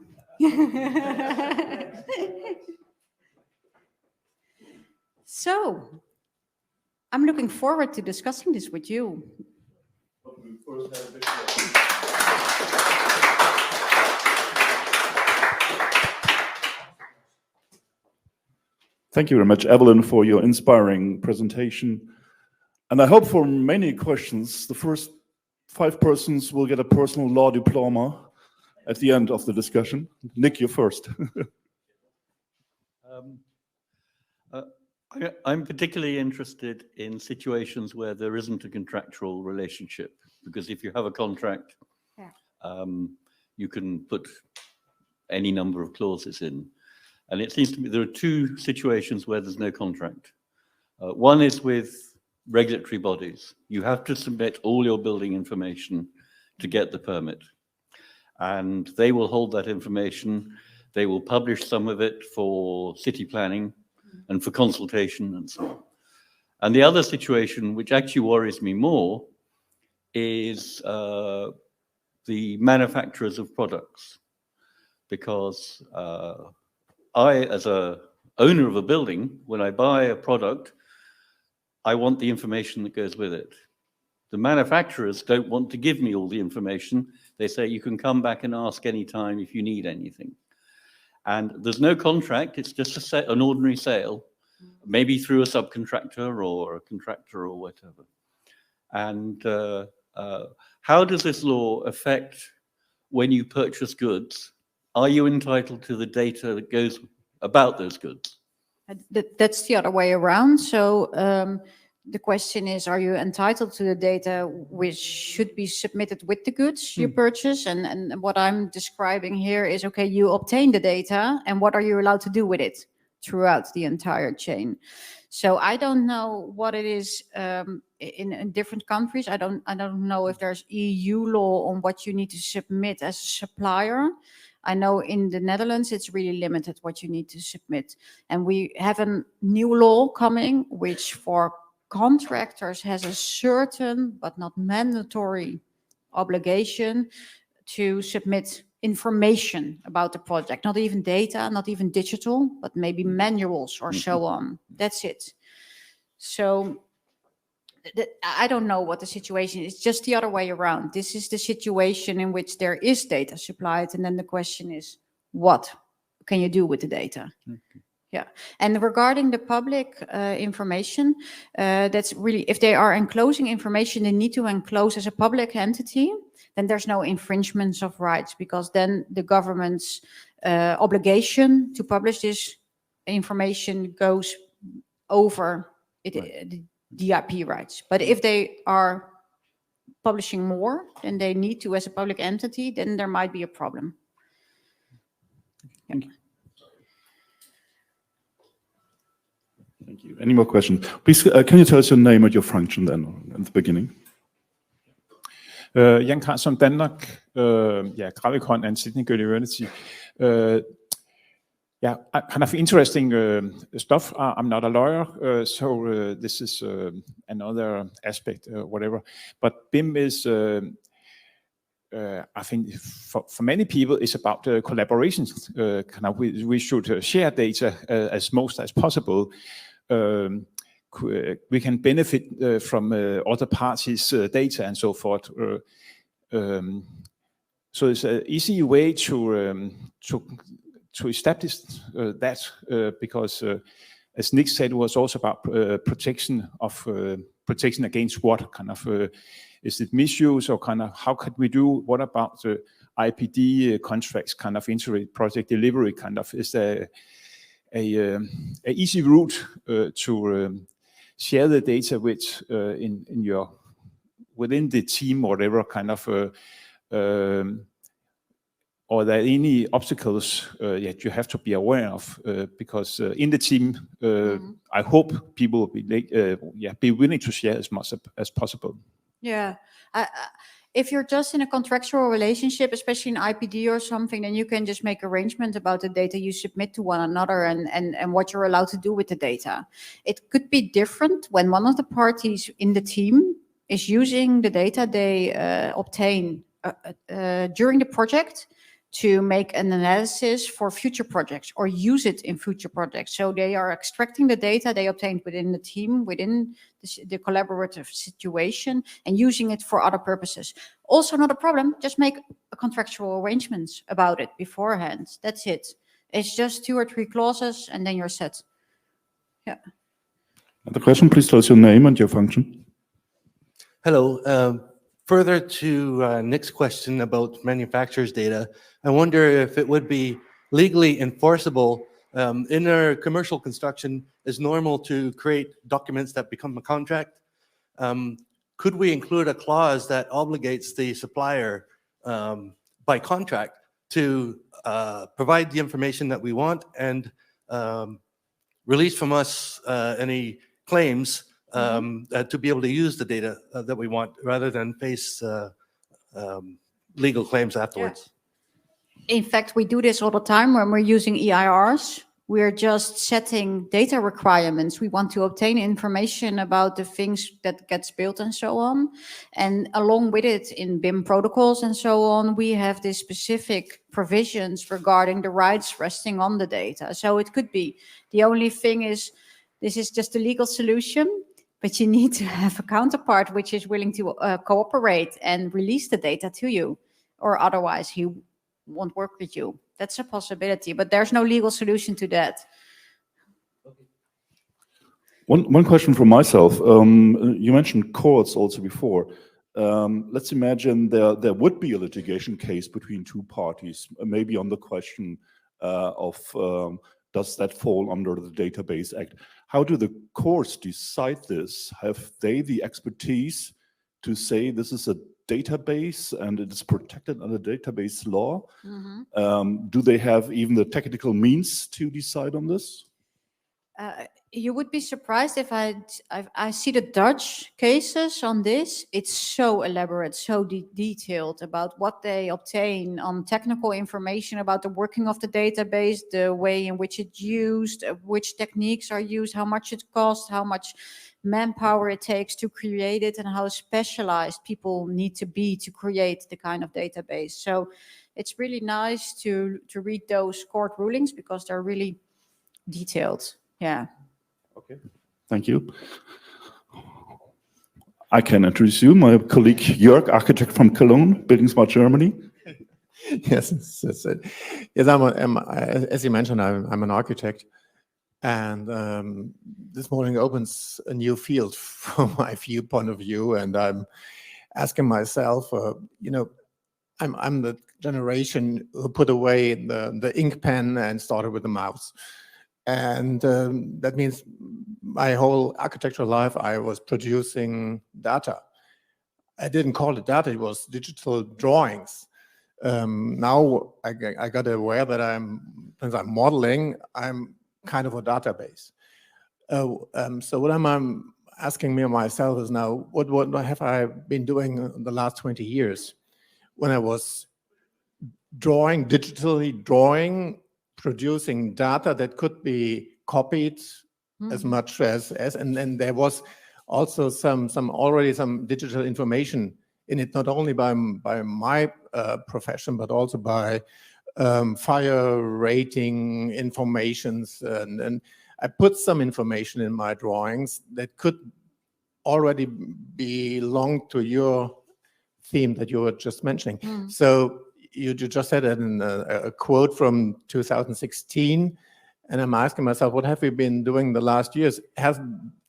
So, I'm looking forward to discussing this with you. Thank you very much, Evelien, for your inspiring presentation. And I hope for many questions, the first 5 persons will get a personal law diploma at the end of the discussion. Nick, you're first. I'm particularly interested in situations where there isn't a contractual relationship, because if you have a contract, you can put any number of clauses in. And it seems to me there are 2 situations where there's no contract. One is with regulatory bodies. You have to submit all your building information to get the permit. And they will hold that information. They will publish some of it for city planning and for consultation and so on. And the other situation, which actually worries me more, is the manufacturers of products. Because I, as a owner of a building, when I buy a product, I want the information that goes with it. The manufacturers don't want to give me all the information. They say you can come back and ask anytime if you need anything. And there's no contract, it's just an ordinary sale, maybe through a subcontractor or a contractor or whatever. And how does this law affect when you purchase goods? Are you entitled to the data that goes about those goods? That's the other way around. So the question is, are you entitled to the data which should be submitted with the goods you purchase? And what I'm describing here is, okay, you obtain the data, and what are you allowed to do with it throughout the entire chain? So I don't know what it is in different countries. I don't know if there's EU law on what you need to submit as a supplier. I know in the Netherlands, it's really limited what you need to submit. And we have a new law coming, which for contractors has a certain, but not mandatory obligation to submit information about the project, not even data, not even digital, but maybe manuals or so on. That's it. So I don't know what the situation is, just the other way around. This is the situation in which there is data supplied, and then the question is, what can you do with the data? Yeah, and regarding the public information, that's really, if they are enclosing information, they need to enclose as a public entity, then there's no infringements of rights, because then the government's obligation to publish this information goes over the IP rights. But if they are publishing more than they need to as a public entity, then there might be a problem. Thank you. Thank you. Any more questions? Please, can you tell us your name and your function then at the beginning? Jan Karlsson, Danmark. Gravikon and Sydney University. Yeah, kind of interesting stuff. I'm not a lawyer, so this is another aspect, whatever. But BIM is, I think, for many people, it's about collaboration. Kind of, we should share data as most as possible. We can benefit from other parties' data and so forth. So it's an easy way to establish that because, as Nick said, it was also about protection against what kind of is it misuse, or kind of how could we do? What about the IPD contracts, kind of integrated project delivery, kind of is a easy route to share the data with within the team, or whatever kind of. Or are there any obstacles that you have to be aware of? Because in the team, I hope people will be willing to share as much as possible. Yeah. If you're just in a contractual relationship, especially in IPD or something, then you can just make arrangements about the data you submit to one another and what you're allowed to do with the data. It could be different when one of the parties in the team is using the data they obtain during the project to make an analysis for future projects or use it in future projects. So they are extracting the data they obtained within the team, within the collaborative situation, and using it for other purposes. Also not a problem, just make a contractual arrangements about it beforehand. That's it. It's just 2 or 3 clauses and then you're set. Yeah. Another question, please tell us your name and your function. Hello. Further to Nick's question about manufacturer's data, I wonder if it would be legally enforceable. In our commercial construction, it's normal to create documents that become a contract. Could we include a clause that obligates the supplier by contract to provide the information that we want and release from us any claims to be able to use the data that we want, rather than face legal claims afterwards? Yeah. In fact, we do this all the time when we're using EIRs. We're just setting data requirements. We want to obtain information about the things that gets built and so on. And along with it, in BIM protocols and so on, we have these specific provisions regarding the rights resting on the data. So it could be, the only thing is, this is just a legal solution, but you need to have a counterpart which is willing to cooperate and release the data to you, or otherwise he won't work with you. That's a possibility, but there's no legal solution to that. One question from myself. You mentioned courts also before. Let's imagine there would be a litigation case between 2 parties, maybe on the question of does that fall under the Database Act? How do the courts decide this? Have they the expertise to say this is a database and it is protected under database law? Do they have even the technical means to decide on this? You would be surprised if I see the Dutch cases on this. It's so elaborate, so detailed about what they obtain on technical information about the working of the database, the way in which it's used, which techniques are used, how much it costs, how much manpower it takes to create it, and how specialized people need to be to create the kind of database. So it's really nice to read those court rulings because they're really detailed. Yeah. Okay, thank you. I can introduce you, my colleague Jörg, architect from Cologne, buildingSMART Germany. Yes, yes. As you mentioned, I'm an architect, and this morning opens a new field from my point of view, and I'm asking myself, I'm the generation who put away the ink pen and started with the mouse. And that means my whole architectural life, I was producing data. I didn't call it data, it was digital drawings. Now I got aware that since I'm modeling, I'm kind of a database. So what I'm asking me myself is now, what have I been doing in the last 20 years? When I was digitally drawing producing data that could be copied as much as and then there was also some digital information in it, not only by my profession, but also by fire rating informations. And I put some information in my drawings that could already belong to your theme that you were just mentioning. So you just said it in a quote from 2016, and I'm asking myself, what have we been doing the last years? Has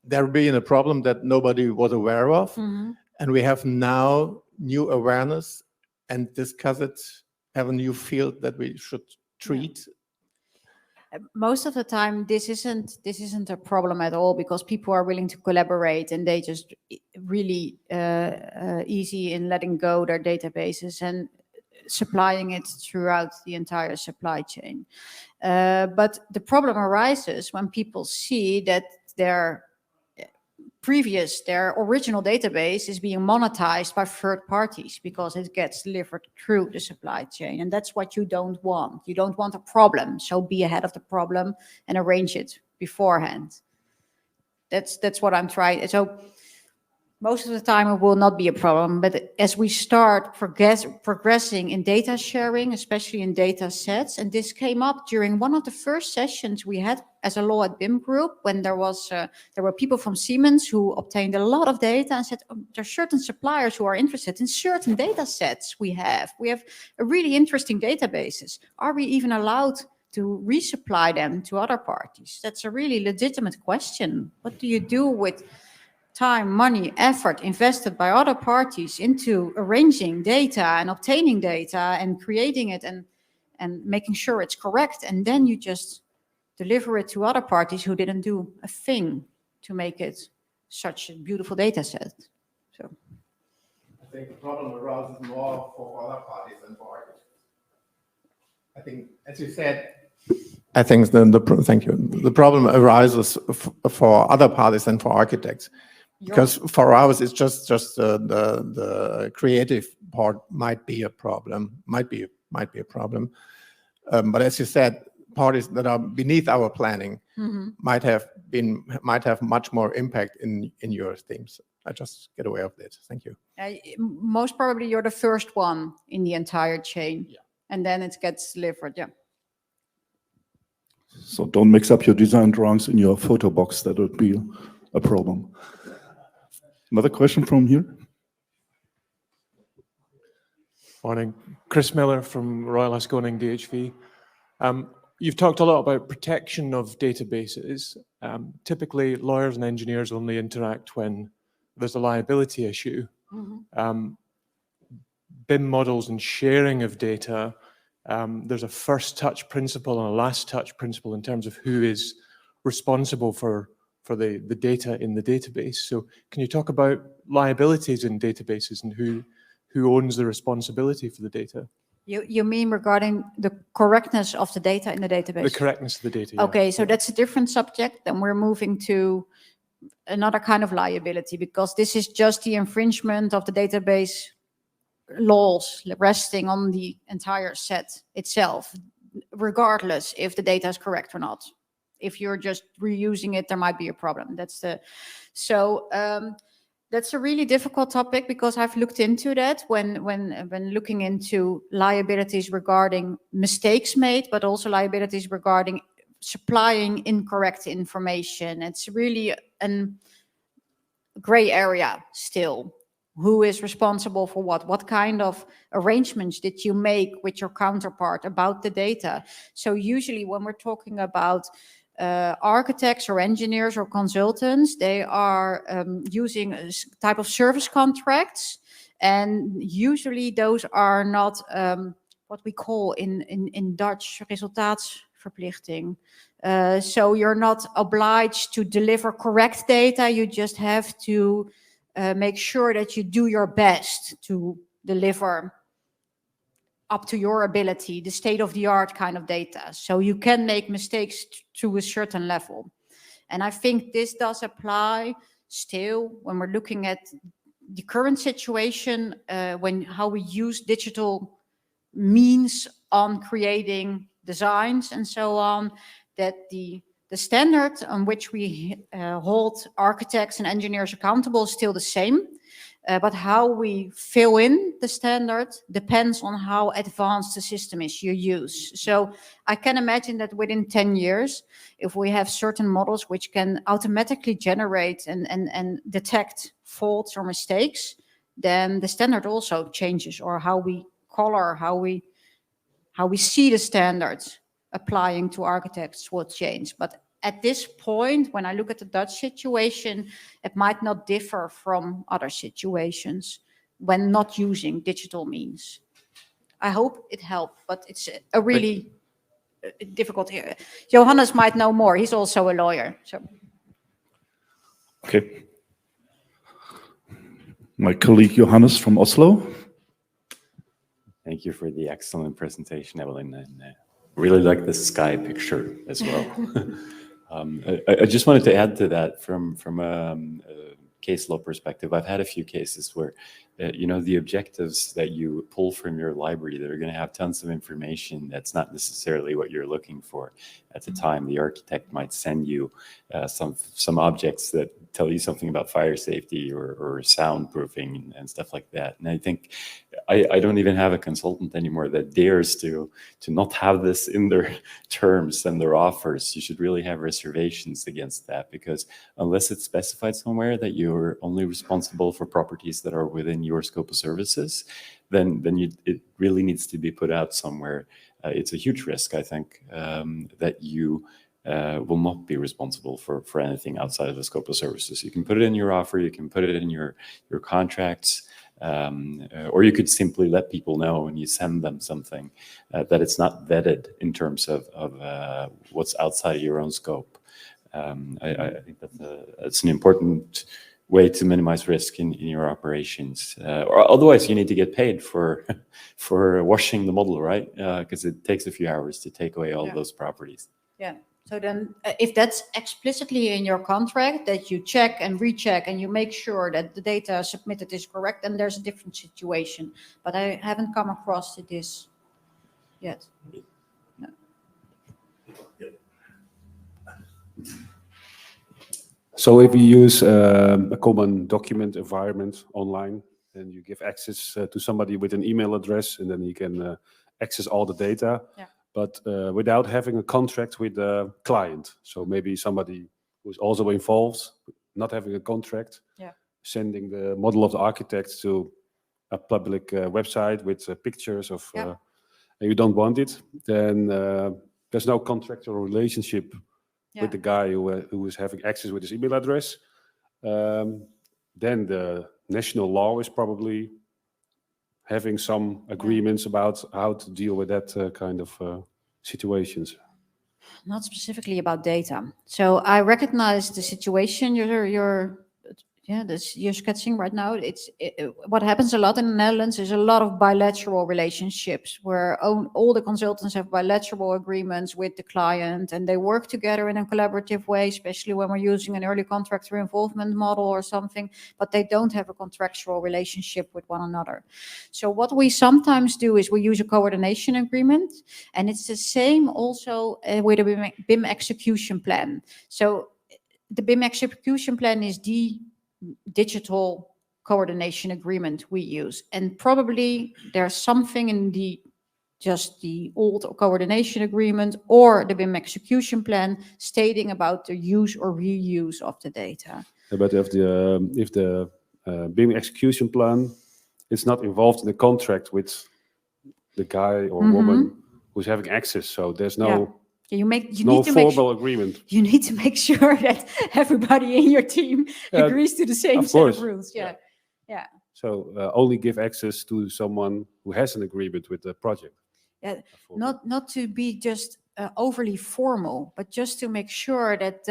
there been a problem that nobody was aware of? And we have now new awareness and discuss it, have a new field that we should treat? Most of the time, this isn't a problem at all, because people are willing to collaborate, and they just really easy in letting go their databases and supplying it throughout the entire supply chain. But the problem arises when people see that their original database is being monetized by third parties because it gets delivered through the supply chain. And that's what you don't want. You don't want a problem. So be ahead of the problem and arrange it beforehand. That's what I'm trying. So most of the time it will not be a problem, but as we start progressing in data sharing, especially in data sets, and this came up during one of the first sessions we had as a Law at BIM group, when there were people from Siemens who obtained a lot of data and said, there are certain suppliers who are interested in certain data sets we have. We have a really interesting databases. Are we even allowed to resupply them to other parties? That's a really legitimate question. What do you do with time, money, effort invested by other parties into arranging data and obtaining data and creating it and making sure it's correct, and then you just deliver it to other parties who didn't do a thing to make it such a beautiful data set? So I think the problem arises more for other parties than for architects. I think, as you said, thank you. The problem arises for other parties than for architects. Because for us, it's just the creative part might be a problem, might be a problem. But as you said, parties that are beneath our planning might have much more impact in your themes. I just get aware of that. Thank you. Most probably you're the first one in the entire chain, and then it gets delivered. Yeah. So don't mix up your design drawings in your photo box. That would be a problem. Another question from here. Morning, Chris Miller from Royal Haskoning DHV. You've talked a lot about protection of databases. Typically, lawyers and engineers only interact when there's a liability issue. BIM models and sharing of data, there's a first touch principle and a last touch principle in terms of who is responsible for the data in the database. So can you talk about liabilities in databases and who owns the responsibility for the data? You mean regarding the correctness of the data in the database? The correctness of the data, yeah. Okay, so that's a different subject. Then we're moving to another kind of liability, because this is just the infringement of the database laws resting on the entire set itself, regardless if the data is correct or not. If you're just reusing it, there might be a problem. That's a really difficult topic, because I've looked into that when looking into liabilities regarding mistakes made, but also liabilities regarding supplying incorrect information. It's really a gray area still. Who is responsible for what? What kind of arrangements did you make with your counterpart about the data? So usually when we're talking about architects or engineers or consultants, they are using a type of service contracts, and usually those are not what we call in Dutch resultaatsverplichting. So you're not obliged to deliver correct data. You just have to make sure that you do your best to deliver up to your ability, the state-of-the-art kind of data. So you can make mistakes to a certain level. And I think this does apply still when we're looking at the current situation, how we use digital means on creating designs and so on, that the standard on which we hold architects and engineers accountable is still the same. But how we fill in the standard depends on how advanced the system is you use. So I can imagine that within 10 years, if we have certain models which can automatically generate and detect faults or mistakes, then the standard also changes, or how we color, how we see the standards applying to architects will change. But at this point, when I look at the Dutch situation, it might not differ from other situations when not using digital means. I hope it helped, but it's a really difficult here. Johannes might know more. He's also a lawyer. So. Okay. My colleague Johannes from Oslo. Thank you for the excellent presentation, Evelien, and really like the sky picture as well. I just wanted to add to that from a case law perspective. I've had a few cases where, the objectives that you pull from your library that are going to have tons of information that's not necessarily what you're looking for at the time. The architect might send you some objects that tell you something about fire safety or soundproofing and stuff like that. And I think I don't even have a consultant anymore that dares to not have this in their terms and their offers. You should really have reservations against that, because unless it's specified somewhere that you're only responsible for properties that are within your scope of services, then it really needs to be put out somewhere. It's a huge risk, I think, that you will not be responsible for anything outside of the scope of services. You can put it in your offer, you can put it in your contracts, or you could simply let people know when you send them something that it's not vetted in terms of what's outside of your own scope. I think that's an important way to minimize risk in your operations. Or otherwise, you need to get paid for washing the model, right? Because it takes a few hours to take away all those properties. Yeah. So then if that's explicitly in your contract, that you check and recheck and you make sure that the data submitted is correct, then there's a different situation. But I haven't come across this yet. No. So if you use a common document environment online, then you give access to somebody with an email address, and then he can access all the data. Yeah. But without having a contract with the client. So maybe somebody who's also involved, not having a contract, sending the model of the architect to a public website with pictures of, and you don't want it, then there's no contractual relationship with the guy who is having access with his email address. Then the national law is probably having some agreements about how to deal with that kind of situations. Not specifically about data. So I recognize the situation you're sketching right now. What happens a lot in the Netherlands is a lot of bilateral relationships where all the consultants have bilateral agreements with the client, and they work together in a collaborative way, especially when we're using an early contractor involvement model or something, but they don't have a contractual relationship with one another. So what we sometimes do is we use a coordination agreement, and it's the same also with a BIM execution plan. So the BIM execution plan is the digital coordination agreement we use, and probably there's something in the old coordination agreement or the BIM execution plan stating about the use or reuse of the data. But if the BIM execution plan is not involved in the contract with the guy or woman who's having access, so there's no formal agreement. You need to make sure that everybody in your team agrees to the same set of rules. Yeah. So only give access to someone who has an agreement with the project. Yeah, not to be just overly formal, but just to make sure that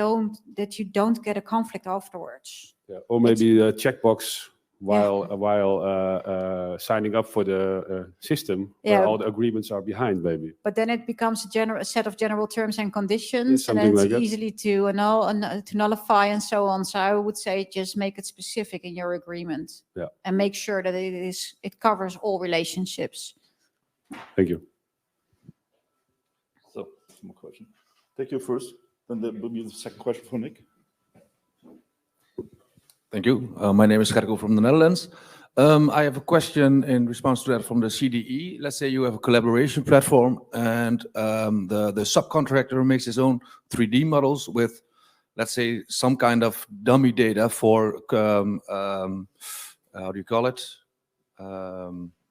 you don't get a conflict afterwards. Yeah. Or maybe a checkbox while signing up for the system, where all the agreements are behind, maybe. But then it becomes a set of general terms and conditions, and it's like easily to nullify and so on. So I would say just make it specific in your agreement, and make sure that it covers all relationships. Thank you. some more questions. Take you first, then there will be the second question for Nick. Thank you. My name is Gergo from the Netherlands. I have a question in response to that from the CDE. Let's say you have a collaboration platform and the subcontractor makes his own 3D models with, let's say, some kind of dummy data for, how do you call it?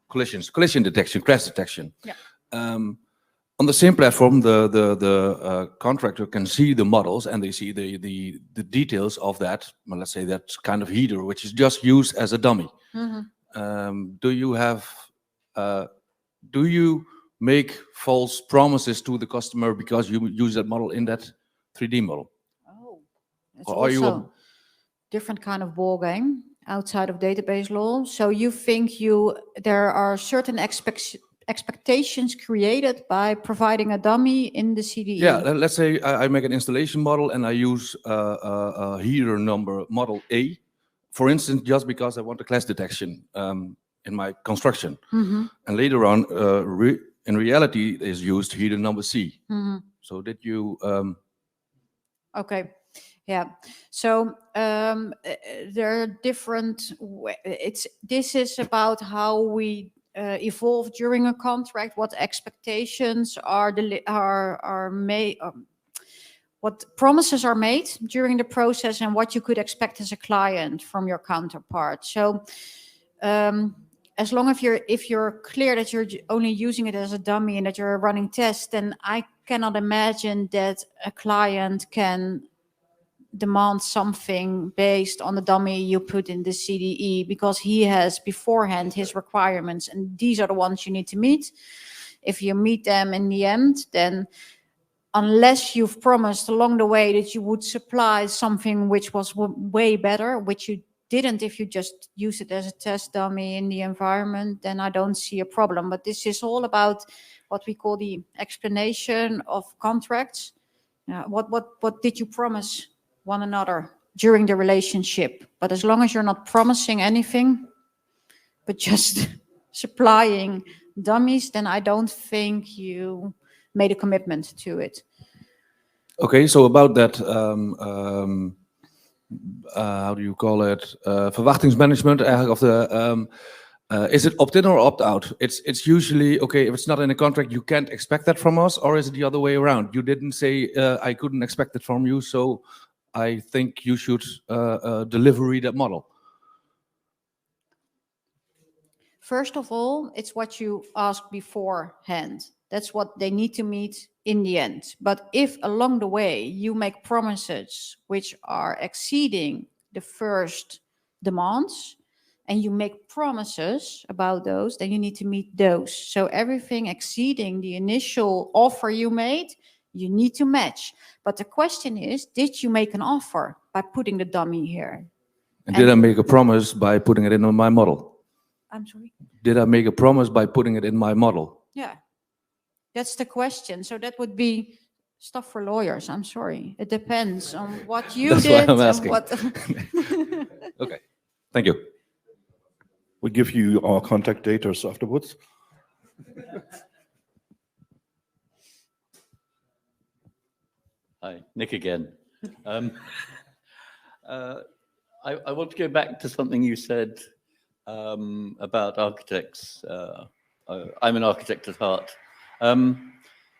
Collision detection, crash detection. Yeah. On the same platform, the contractor can see the models and they see the details of that. Well, let's say that kind of heater, which is just used as a dummy. Mm-hmm. Do you make false promises to the customer because you use that model in that 3D model? Oh, it's Or are you also different kind of ball game outside of database law. So you think there are certain expectations created by providing a dummy in the CDE? Yeah, let's say I make an installation model and I use a heater number model A, for instance, just because I want a clash detection in my construction. Mm-hmm. And later on, in reality, is used heater number C. Mm-hmm. So did you... Okay, yeah. So there are different. This is about how we evolve during a contract. What expectations are made? What promises are made during the process, and what you could expect as a client from your counterpart. So, as long as if you're clear that you're only using it as a dummy and that you're running tests, then I cannot imagine that a client can demand something based on the dummy you put in the CDE, because he has beforehand his requirements, and these are the ones you need to meet. If you meet them in the end, then unless you've promised along the way that you would supply something which was way better, which you didn't if you just use it as a test dummy in the environment, then I don't see a problem. But this is all about what we call the explanation of contracts. What did you promise one another during the relationship? But as long as you're not promising anything, but just supplying dummies, then I don't think you made a commitment to it. Okay, so about that, how do you call it? Verwachtingsmanagement eigenlijk of the is it opt-in or opt-out? It's usually okay if it's not in a contract. You can't expect that from us, or is it the other way around? You didn't say I couldn't expect it from you, so I think you should deliver that model. First of all, it's what you ask beforehand. That's what they need to meet in the end. But if along the way you make promises which are exceeding the first demands, and you make promises about those, then you need to meet those. So everything exceeding the initial offer you made, you need to match. But the question is, did you make an offer by putting the dummy here? And did I make a promise by putting it in my model? I'm sorry? Did I make a promise by putting it in my model? Yeah, that's the question. So that would be stuff for lawyers. I'm sorry. It depends on what you That's did. why I'm asking. Okay, thank you. We'll give you our contact data afterwards. Hi, Nick again. I want to go back to something you said about architects. I'm an architect at heart.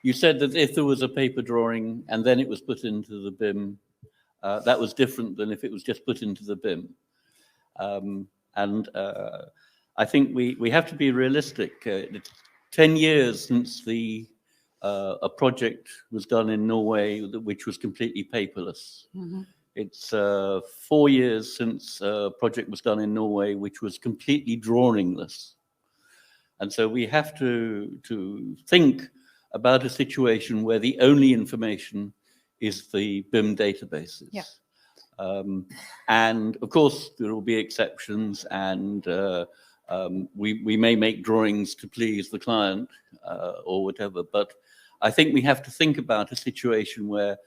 You said that if there was a paper drawing and then it was put into the BIM, that was different than if it was just put into the BIM. I think we have to be realistic. It's 10 years since a project was done in Norway which was completely paperless. Mm-hmm. It's 4 years since a project was done in Norway which was completely drawingless. And so we have to think about a situation where the only information is the BIM databases. Yeah. And of course, there will be exceptions, and we may make drawings to please the client or whatever. But I think we have to think about a situation where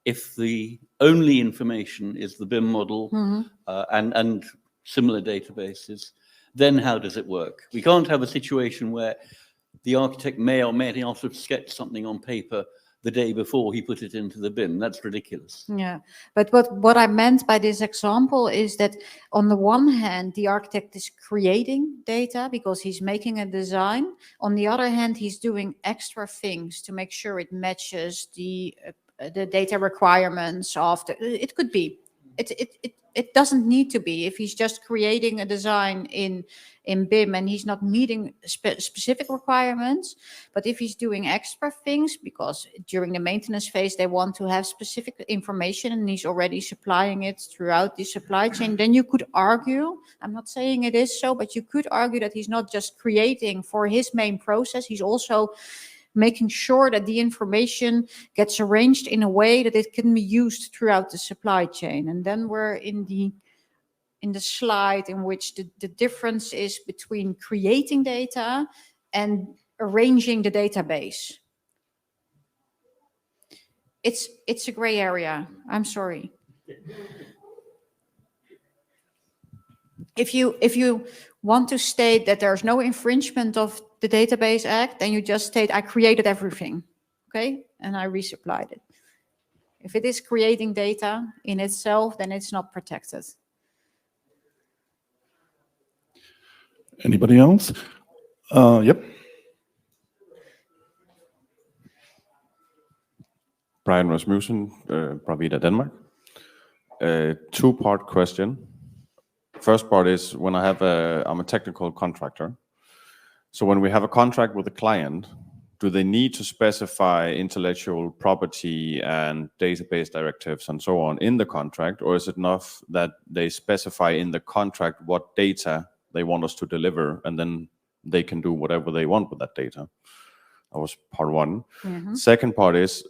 if the only information is the BIM model, mm-hmm. and similar databases, then how does it work? We can't have a situation where the architect may or may not have sketched something on paper the day before he put it into the bin. That's ridiculous. Yeah, but what I meant by this example is that on the one hand, the architect is creating data because he's making a design. On the other hand, he's doing extra things to make sure it matches the data requirements of the. It could be. It doesn't need to be. If he's just creating a design in BIM and he's not meeting specific requirements, but if he's doing extra things because during the maintenance phase they want to have specific information and he's already supplying it throughout the supply chain, then you could argue, I'm not saying it is so, but you could argue that he's not just creating for his main process, he's also making sure that the information gets arranged in a way that it can be used throughout the supply chain. And then we're in the slide in which the difference is between creating data and arranging the database. It's a gray area. I'm sorry. If you want to state that there's no infringement of the Database Act, then you just state, I created everything, okay? And I resupplied it. If it is creating data in itself, then it's not protected. Anybody else? Yep. Brian Rasmussen, Bravida, Denmark. Two-part question. First part is when I'm a technical contractor. So when we have a contract with a client, do they need to specify intellectual property and database directives and so on in the contract, or is it enough that they specify in the contract what data they want us to deliver, and then they can do whatever they want with that data? That was part one. Mm-hmm. Second part is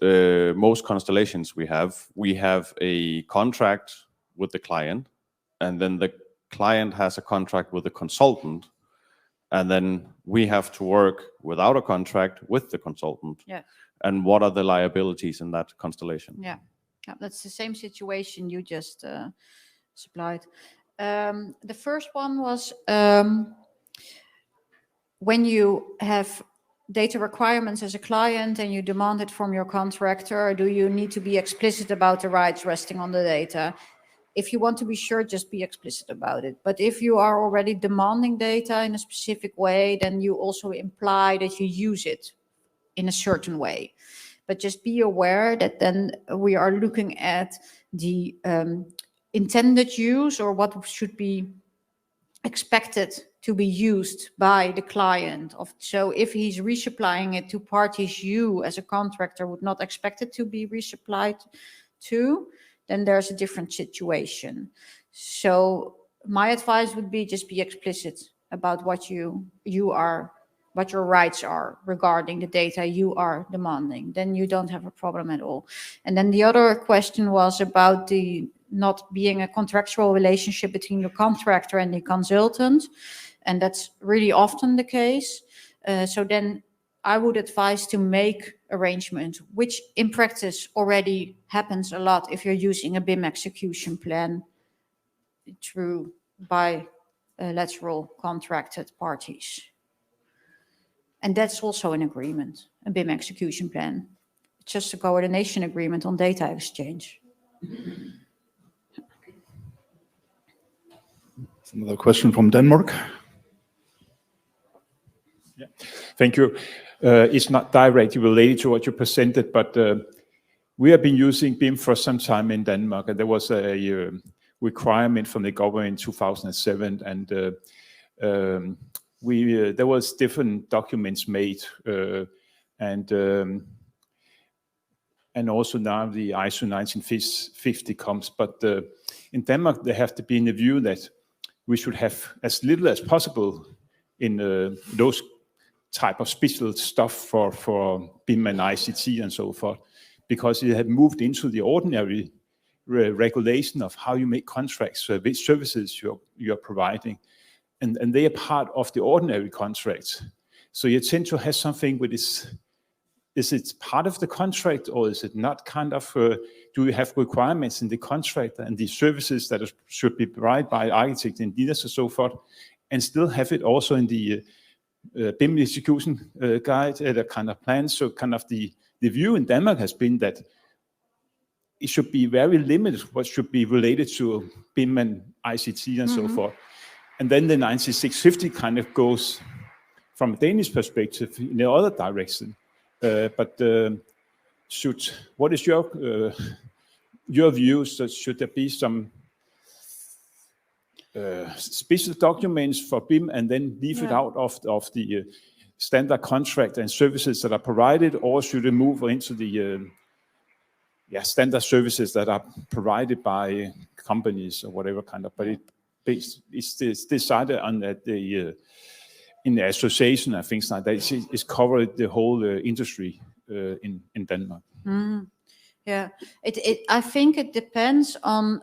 most constellations we have a contract with the client, and then the client has a contract with the consultant, and then we have to work without a contract with the consultant. Yeah. And what are the liabilities in that constellation? Yeah, that's the same situation you just supplied. The first one was when you have data requirements as a client and you demand it from your contractor, do you need to be explicit about the rights resting on the data? If you want to be sure, just be explicit about it. But if you are already demanding data in a specific way, then you also imply that you use it in a certain way. But just be aware that then we are looking at the intended use, or what should be expected to be used by the client. So if he's resupplying it to parties you as a contractor would not expect it to be resupplied to, then there's a different situation. So my advice would be just be explicit about what what your rights are regarding the data you are demanding. Then you don't have a problem at all. And then the other question was about the not being a contractual relationship between the contractor and the consultant. And that's really often the case. So then I would advise to make arrangements, which in practice already happens a lot if you're using a BIM execution plan through bilateral contracted parties. And that's also an agreement, a BIM execution plan. It's just a coordination agreement on data exchange. Another question from Denmark. Yeah. Thank you. It's not directly related to what you presented, but we have been using BIM for some time in Denmark, and there was a requirement from the government in 2007, and there was different documents made, and also now the ISO 1950 comes. But in Denmark, they have to be in the view that we should have as little as possible in those type of special stuff for BIM and ICT and so forth, because it had moved into the ordinary regulation of how you make contracts, which services you're providing, and they are part of the ordinary contracts. So you tend to have something with this. Is it part of the contract, or is it not? Kind of, do you have requirements in the contract and the services that should be provided by architects, engineers, and so forth, and still have it also in the BIM execution guide, the kind of plan, so kind of the the view in Denmark has been that it should be very limited what should be related to BIM and ICT and so forth. And then the 9650 kind of goes from a Danish perspective in the other direction. What is your view? So should there be some special documents for BIM and then leave it out of the standard contract and services that are provided, or should it move into the standard services that are provided by companies or whatever kind of? But it's decided on that in the association and things like that. It's covered the whole industry in Denmark. Yeah, I think it depends on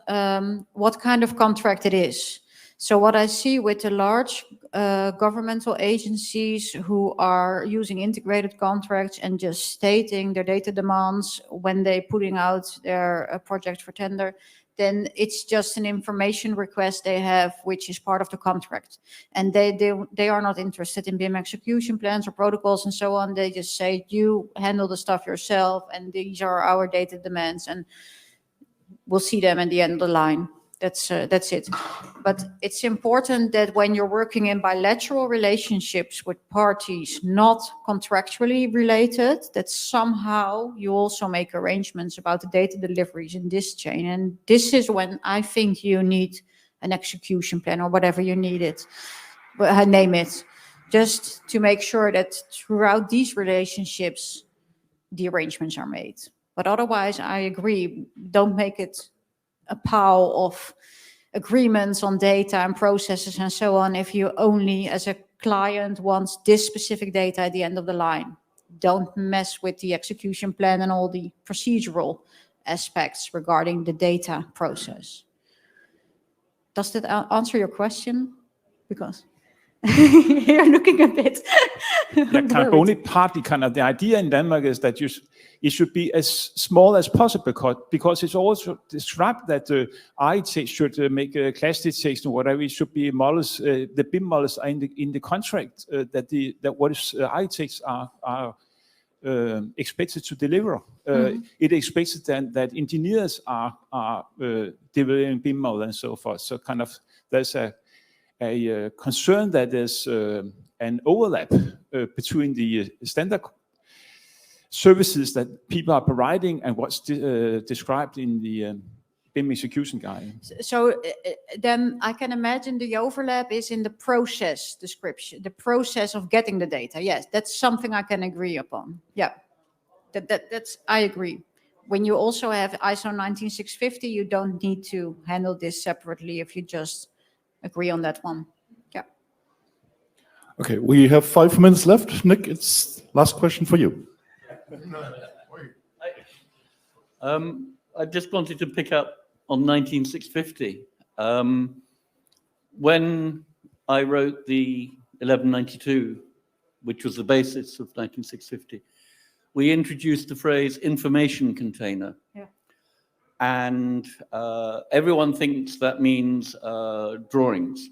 what kind of contract it is. So what I see with the large governmental agencies who are using integrated contracts and just stating their data demands when they're putting out their project for tender, then it's just an information request they have, which is part of the contract. And they are not interested in BIM execution plans or protocols and so on. They just say, you handle the stuff yourself, and these are our data demands, and we'll see them at the end of the line. That's it. But it's important that when you're working in bilateral relationships with parties not contractually related, that somehow you also make arrangements about the data deliveries in this chain. And this is when I think you need an execution plan or whatever you need it, name it, just to make sure that throughout these relationships, the arrangements are made. But otherwise, I agree, don't make it a pile of agreements on data and processes and so on if you only, as a client, wants this specific data at the end of the line. Don't mess with the execution plan and all the procedural aspects regarding the data process. Does that answer your question? Because you're looking a bit. Kind of only partly kind of the idea in Denmark is that it should be as small as possible because it's also described that the architect should make a class detection or whatever. It should be models. The BIM models are in the contract that what is architects are expected to deliver. It expected then that engineers are developing BIM models and so forth. So kind of there's a concern that there's an overlap between the standard services that people are providing and what's described in the BIM execution guide. So then I can imagine the overlap is in the process description, the process of getting the data. Yes, that's something I can agree upon. Yeah, that's I agree. When you also have ISO 19650, you don't need to handle this separately if you just agree on that one. Yeah. Okay, we have 5 minutes left. Nick, it's last question for you. I just wanted to pick up on 19650. When I wrote the 1192, which was the basis of 19650, we introduced the phrase information container. Yeah. And everyone thinks that means drawings.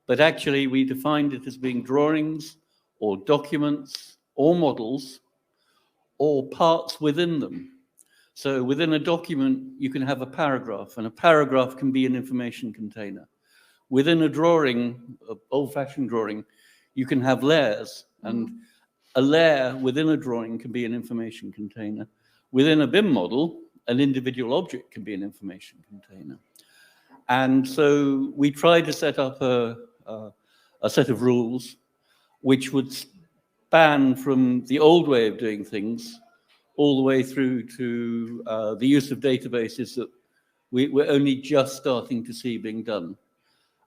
But actually, we defined it as being drawings or documents or models or parts within them. So within a document, you can have a paragraph, and a paragraph can be an information container. Within a drawing, an old-fashioned drawing, you can have layers, and a layer within a drawing can be an information container. Within a BIM model, an individual object can be an information container. And so we tried to set up a set of rules which would span from the old way of doing things all the way through to the use of databases that we're only just starting to see being done.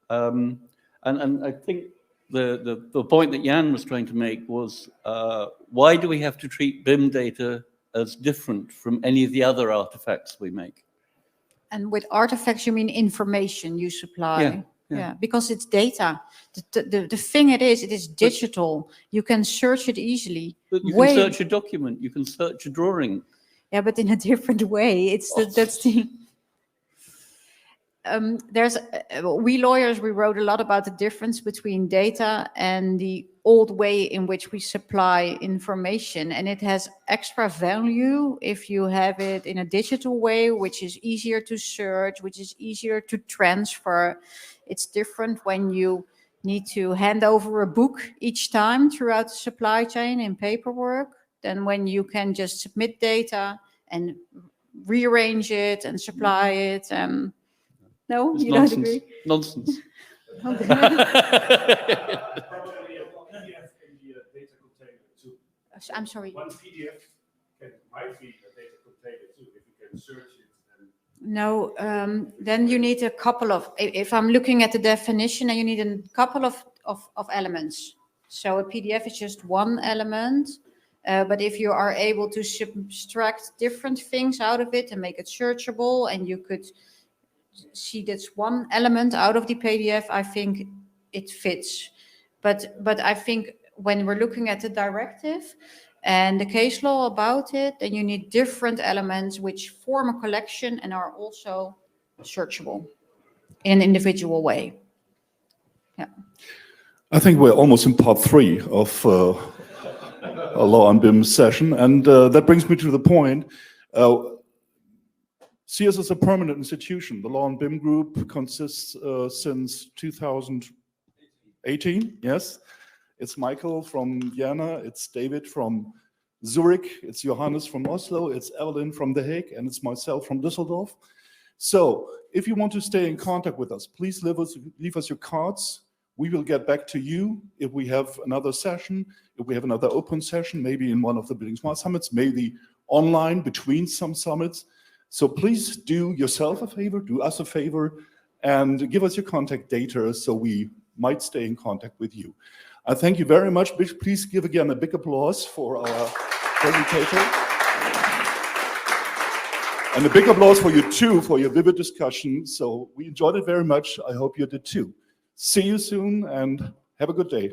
And I think the point that Jan was trying to make was, why do we have to treat BIM data as different from any of the other artifacts we make? And with artifacts, you mean information you supply? Yeah, because it's data. The thing it is digital. You can search it easily. But you can search a document. You can search a drawing. Yeah, but in a different way. That's the. We lawyers, we wrote a lot about the difference between data and the old way in which we supply information, and it has extra value if you have it in a digital way, which is easier to search, which is easier to transfer. It's different when you need to hand over a book each time throughout the supply chain in paperwork than when you can just submit data and rearrange it and supply it. No, It's you nonsense. don't agree? Nonsense. I'm sorry. One PDF might be a data container too, if you can search it. No, then you need a couple of, if I'm looking at the definition, then you need a couple of elements. So a PDF is just one element, but if you are able to subtract different things out of it and make it searchable, and you could see that's one element out of the PDF, I think it fits. But I think when we're looking at the directive and the case law about it, then you need different elements which form a collection and are also searchable in an individual way. Yeah. I think we're almost in part 3 of a Law on BIM session, and that brings me to the point. CS is a permanent institution. The Law on BIM group consists since 2018, yes. It's Michael from Vienna, it's David from Zurich, it's Johannes from Oslo, it's Evelien from The Hague, and it's myself from Düsseldorf. So if you want to stay in contact with us, please leave us your cards. We will get back to you if we have another session, if we have another open session, maybe in one of the buildingSMART summits, maybe online between some summits. So please do yourself a favor, do us a favor, and give us your contact data so we might stay in contact with you. I thank you very much. Please give again a big applause for our presentator. And a big applause for you too, for your vivid discussion. So we enjoyed it very much. I hope you did too. See you soon and have a good day.